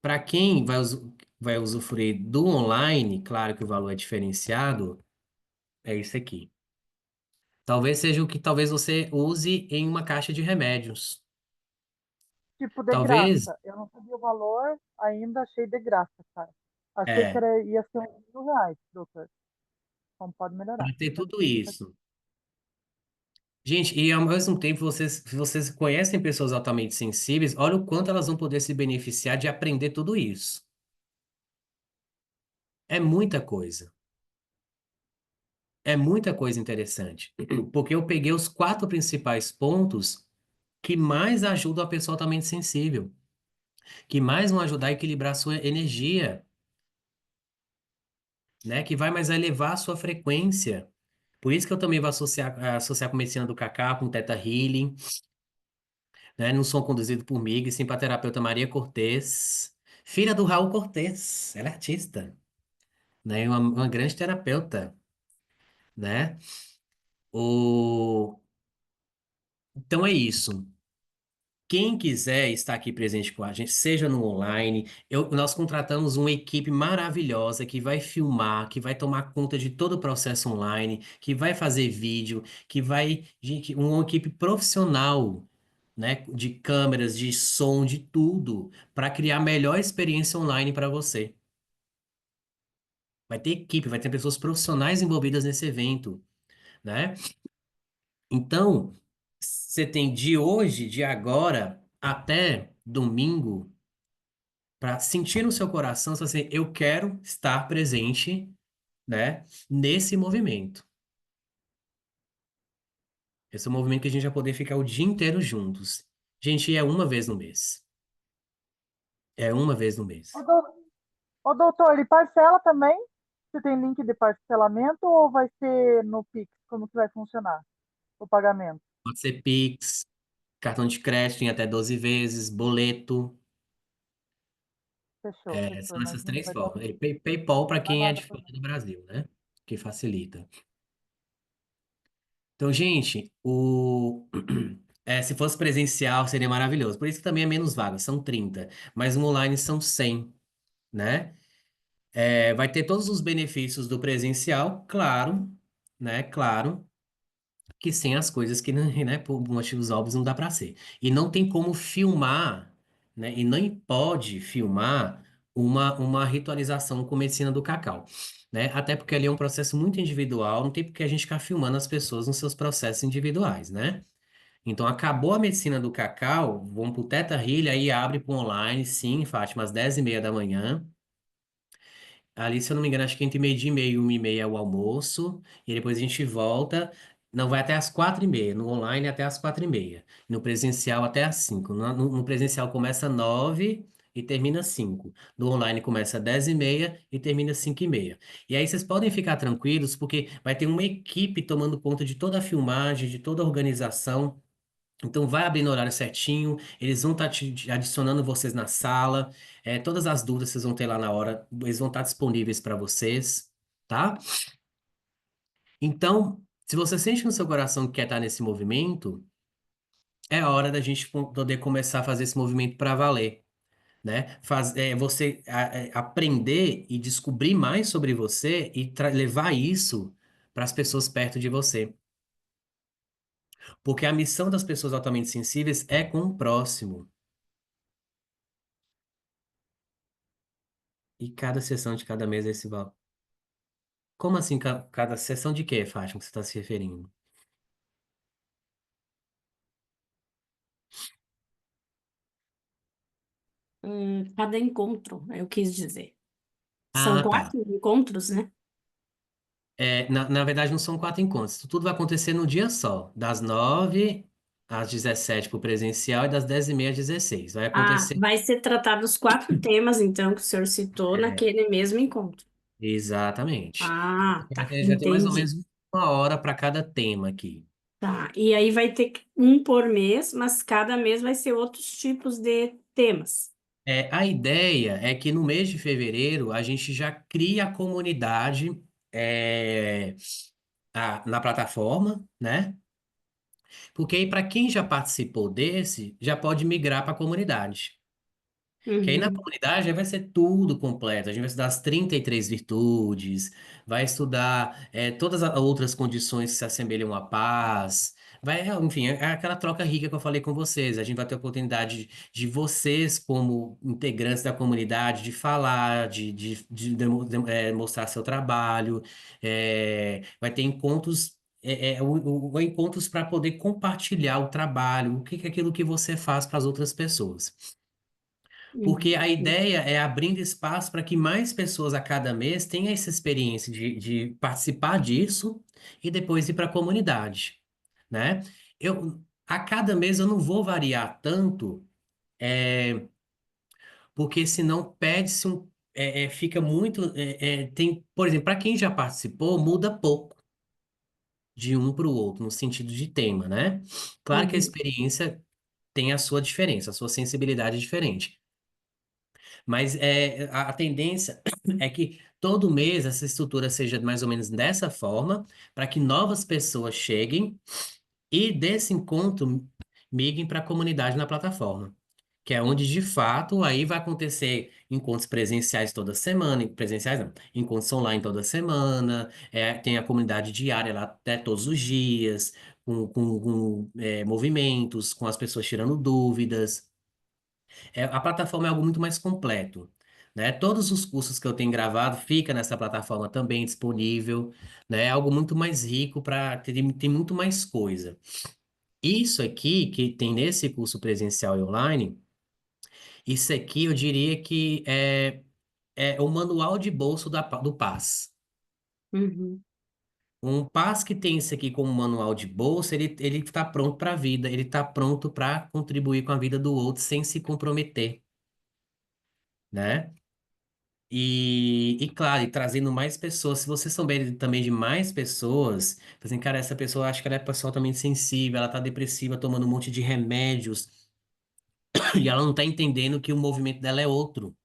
Para quem vai usufruir do online, claro que o valor é diferenciado, é isso aqui. Talvez seja o que talvez você use em uma caixa de remédios. Tipo, de Talvez, graça. Eu não sabia o valor, ainda achei de graça, cara. Achei que é, ia ser uns R$ 1.000, doutor. Como pode melhorar? vai ter Fica, tudo fica aqui. isso. Gente, e ao mesmo tempo, se vocês conhecem pessoas altamente sensíveis, olha o quanto elas vão poder se beneficiar de aprender tudo isso. É muita coisa. É muita coisa interessante. Porque eu peguei os 4 principais pontos que mais ajudam a pessoa altamente sensível, que mais vão ajudar a equilibrar a sua energia, né? Que vai mais elevar a sua frequência. Por isso que eu também vou associar com medicina do cacau, com Theta Healing, né? Não sou conduzido por mim, e sim para a terapeuta Maria Cortez, filha do Raul Cortez. Ela é artista, né? Uma grande terapeuta, né? O... Então é isso. Quem quiser estar aqui presente com a gente, seja no online, nós contratamos uma equipe maravilhosa que vai filmar, que vai tomar conta de todo o processo online, que vai fazer vídeo, gente, uma equipe profissional, né, de câmeras, de som, de tudo, para criar a melhor experiência online para você. Vai ter equipe, vai ter pessoas profissionais envolvidas nesse evento, né? Então, você tem de hoje, de agora até domingo, para sentir no seu coração, você assim, eu quero estar presente, né, nesse movimento. Esse é um movimento que a gente vai poder ficar o dia inteiro juntos. Gente, é uma vez no mês. É uma vez no Ô, mês. ô, doutor, e parcela também? Você tem link de parcelamento ou vai ser no Pix? Como que vai funcionar o pagamento? Pode ser Pix, cartão de crédito em até 12 vezes, boleto. Fechou, fechou. São essas Imagina, 3 vai dar formas. E PayPal para mais quem é nada de para fora mim. do Brasil, né? Que facilita. Então, gente, se fosse presencial, seria maravilhoso. Por isso que também é menos vagas, são 30. Mas no online são 100, né? Vai ter todos os benefícios do presencial, claro, né? Claro que sem as coisas que, né, por motivos óbvios não dá para ser. E não tem como filmar, né? E nem pode filmar uma ritualização com medicina do cacau, né? Até porque ali é um processo muito individual, não tem porque a gente ficar filmando as pessoas nos seus processos individuais, né? Então, acabou a medicina do cacau, vamos pro Teta Healing, aí abre para online, sim, Fátima, às 10h30 da manhã. Ali, se eu não me engano, acho que entre meio-dia e meio, 1h30 é o almoço. E depois a gente volta. Não, vai até às 4h30. No online até às 4h30. No presencial até às 5. No presencial começa 9 e termina 5. No online começa 10h30 e termina 5h30. E aí vocês podem ficar tranquilos, porque vai ter uma equipe tomando conta de toda a filmagem, de toda a organização. Então, vai abrir no horário certinho, eles vão estar adicionando vocês na sala, todas as dúvidas vocês vão ter lá na hora, eles vão estar disponíveis para vocês, tá? Então, se você sente no seu coração que quer estar nesse movimento, é hora da gente poder começar a fazer esse movimento para valer, né? Aprender e descobrir mais sobre você e levar isso para as pessoas perto de você. Porque a missão das pessoas altamente sensíveis é com o próximo. E cada sessão de cada mês é esse valor. Como assim, cada sessão de quê, Fátima, que você está se referindo? Cada encontro, eu quis dizer. São Ah, tá. 4 encontros, né? Na verdade, não são 4 encontros. Tudo vai acontecer num dia só. Das 9 às 17 para o presencial e das 10h30 às 16. Vai Ah, acontecer. vai ser tratado os 4 temas, então, que o senhor citou É, naquele mesmo encontro. exatamente. Ah, Vai tá, ter, vai ter mais ou menos entendi. 1 hora para cada tema aqui. Tá, e aí vai ter um por mês, mas cada mês vai ser outros tipos de temas. A ideia é que no mês de fevereiro a gente já cria a comunidade é, na plataforma, né? Porque aí, para quem já participou desse, já pode migrar para a comunidade. Que aí na Uhum. comunidade aí vai ser tudo completo. A gente vai estudar as 33 virtudes, vai estudar todas as outras condições que se assemelham à paz. Vai, enfim, é aquela troca rica que eu falei com vocês. A gente vai ter a oportunidade de vocês, como integrantes da comunidade, de falar, mostrar seu trabalho. Vai ter encontros. Encontros para poder compartilhar o trabalho, o que que é aquilo que você faz para as outras pessoas. Porque a Sim. ideia é abrindo espaço para que mais pessoas a cada mês tenham essa experiência de participar disso e depois ir para a comunidade, né? A cada mês eu não vou variar tanto, porque senão perde-se fica muito, por exemplo, para quem já participou, muda pouco de um para o outro, no sentido de tema, né? Claro que a Uhum. experiência tem a sua diferença, a sua sensibilidade é diferente. Mas a tendência é que todo mês essa estrutura seja mais ou menos dessa forma, para que novas pessoas cheguem e desse encontro migrem para a comunidade na plataforma. Que é onde, de fato, aí vai acontecer encontros presenciais toda semana, presenciais não, encontros online toda semana, tem a comunidade diária lá até todos os dias, com movimentos, com as pessoas tirando dúvidas. A plataforma é algo muito mais completo, né? Todos os cursos que eu tenho gravado fica nessa plataforma também disponível, né? É algo muito mais rico para tem muito mais coisa. Isso aqui que tem nesse curso presencial e online, isso aqui eu diria que é o manual de bolso do PAS. Uhum. Um PAS que tem isso aqui como manual de bolso, ele está pronto para a vida, ele está pronto para contribuir com a vida do outro sem se comprometer, né? E claro, e trazendo mais pessoas, se vocês souberem também de mais pessoas, assim, cara, essa pessoa acho que ela é pessoa altamente sensível, ela tá depressiva, tomando um monte de remédios, e ela não tá entendendo que o movimento dela é outro,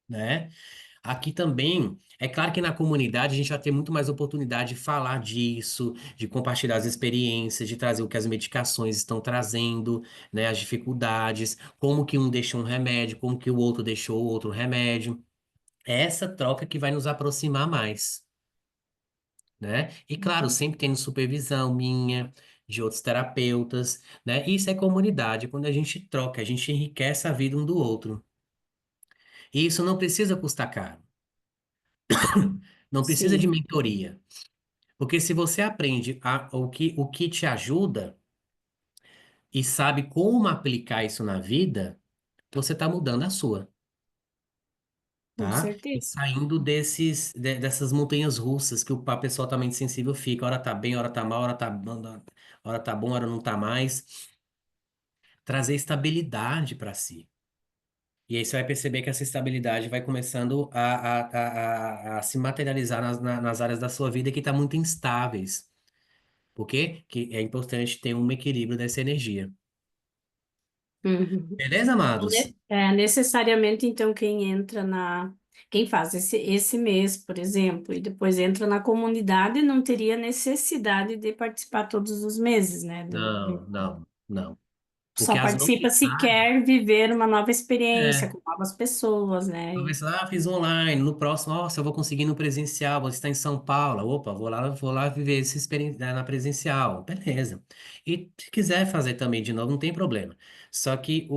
né? Aqui também, é claro que na comunidade a gente vai ter muito mais oportunidade de falar disso, de compartilhar as experiências, de trazer o que as medicações estão trazendo, né? As dificuldades, como que um deixou um remédio, como que o outro deixou o outro remédio. É essa troca que vai nos aproximar mais, né? E claro, sempre tendo supervisão minha, de outros terapeutas, né? Isso é comunidade, quando a gente troca, a gente enriquece a vida um do outro. E isso não precisa custar caro, não precisa de Sim, mentoria, porque se você aprende o que te ajuda e sabe como aplicar isso na vida, você está mudando a sua. com Tá? E certeza. saindo dessas montanhas russas que a pessoa altamente sensível fica, hora tá bem, hora tá mal, hora tá bom, hora não tá mais. Trazer estabilidade para si. E aí você vai perceber que essa estabilidade vai começando a se materializar nas áreas da sua vida que estão muito instáveis. Por quê? Que é importante ter um equilíbrio dessa energia. Uhum. Beleza, amados? Necessariamente, então, quem faz esse mês, por exemplo, e depois entra na comunidade, não teria necessidade de participar todos os meses, né? Não, não, não. Só Porque as participa se novidades. quer viver uma nova experiência É, com novas pessoas, né? talvez, fiz online, no próximo, se eu vou conseguir no presencial, você está em São Paulo, opa, vou lá viver essa experiência na presencial, beleza. E se quiser fazer também de novo, não tem problema. Só que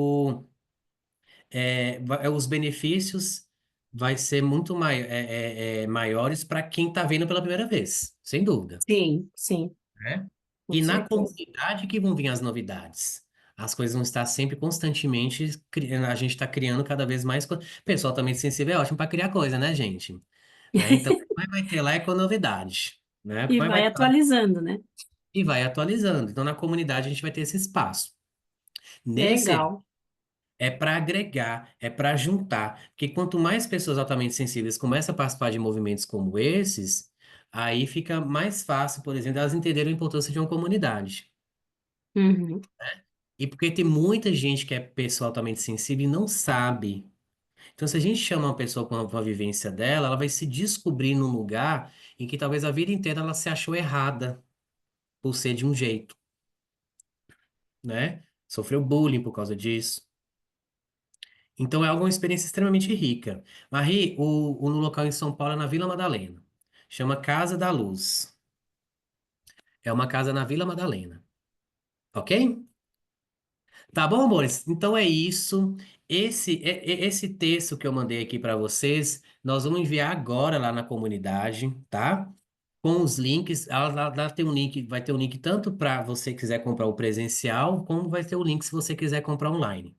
os benefícios vai ser muito maiores para quem está vendo pela primeira vez, sem dúvida, Sim, sim, né? com E na certeza. comunidade que vão vir as novidades. As coisas vão estar sempre constantemente, a gente está criando cada vez mais. Pessoal também sensível é ótimo para criar coisa, né, gente? Né? Então, o que vai ter lá é com novidade, né? O E que vai vai ter lá atualizando, né? e vai atualizando. Então, na comunidade a gente vai ter esse espaço. Nesse Legal. é para agregar, é para juntar, porque quanto mais pessoas altamente sensíveis começam a participar de movimentos como esses, aí fica mais fácil, por exemplo, elas entenderem a importância de uma comunidade. Uhum. E porque tem muita gente que é pessoa altamente sensível e não sabe. Então, se a gente chama uma pessoa com a vivência dela, ela vai se descobrir num lugar em que talvez a vida inteira ela se achou errada por ser de um jeito, né? Sofreu bullying por causa disso. Então é uma experiência extremamente rica. Marie, no local em São Paulo é na Vila Madalena. Chama Casa da Luz. É uma casa na Vila Madalena. Ok? Tá bom, amores? Então é isso. Esse texto que eu mandei aqui para vocês, nós vamos enviar agora lá na comunidade, tá? Com os links, lá tem um link, vai ter um link tanto para você quiser comprar o presencial, como vai ter o link se você quiser comprar online,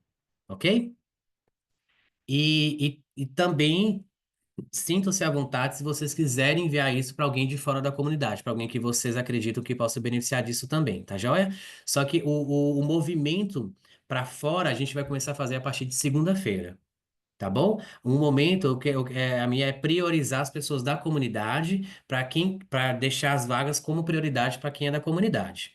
ok? E também sintam-se à vontade se vocês quiserem enviar isso para alguém de fora da comunidade, para alguém que vocês acreditam que possa beneficiar disso também, tá joia? Só que o movimento para fora a gente vai começar a fazer a partir de segunda-feira. Tá bom? Um momento, a minha é priorizar as pessoas da comunidade para deixar as vagas como prioridade para quem é da comunidade.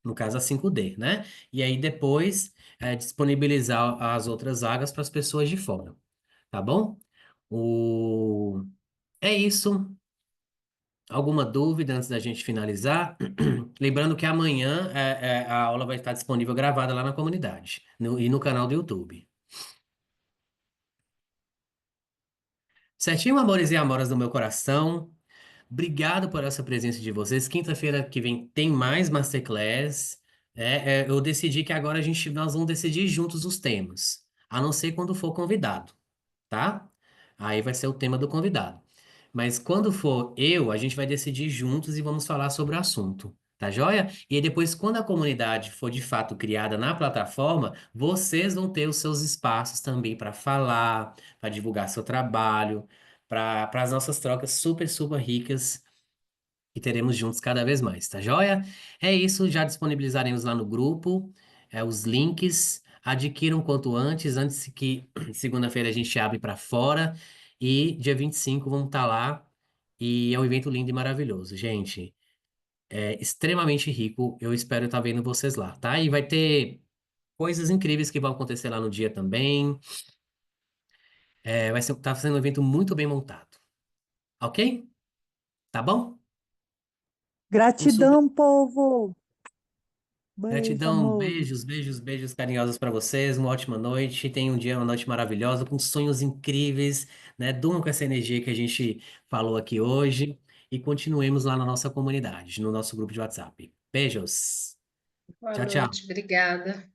No caso, a 5D, né? E aí depois disponibilizar as outras vagas para as pessoas de fora. Tá bom? O... É isso. Alguma dúvida antes da gente finalizar? Lembrando que amanhã a aula vai estar disponível gravada lá na comunidade e no canal do YouTube. Certinho, amores e amoras do meu coração? Obrigado por essa presença de vocês. Quinta-feira que vem tem mais Masterclass. Eu decidi que agora nós vamos decidir juntos os temas, a não ser quando for convidado, tá? Aí vai ser o tema do convidado. Mas quando for a gente vai decidir juntos e vamos falar sobre o assunto. Tá joia? E aí depois, quando a comunidade for de fato criada na plataforma, vocês vão ter os seus espaços também para falar, para divulgar seu trabalho, para as nossas trocas super, super ricas que teremos juntos cada vez mais, tá joia? É isso, já disponibilizaremos lá no grupo, os links. Adquiram quanto antes que segunda-feira a gente abre para fora. E dia 25 vamos estar lá. E é um evento lindo e maravilhoso, gente. É extremamente rico. Eu espero estar vendo vocês lá, tá? E vai ter coisas incríveis que vão acontecer lá no dia também. Tá sendo um evento muito bem montado, ok? Tá bom? Um super Gratidão, povo. Beijo, Gratidão, amor. beijos, beijos, beijos carinhosos para vocês. Uma ótima noite. Tenham um dia, uma noite maravilhosa, com sonhos incríveis, né? Durmam com essa energia que a gente falou aqui hoje e continuemos lá na nossa comunidade, no nosso grupo de WhatsApp. Beijos. Boa Tchau, tchau. noite, obrigada.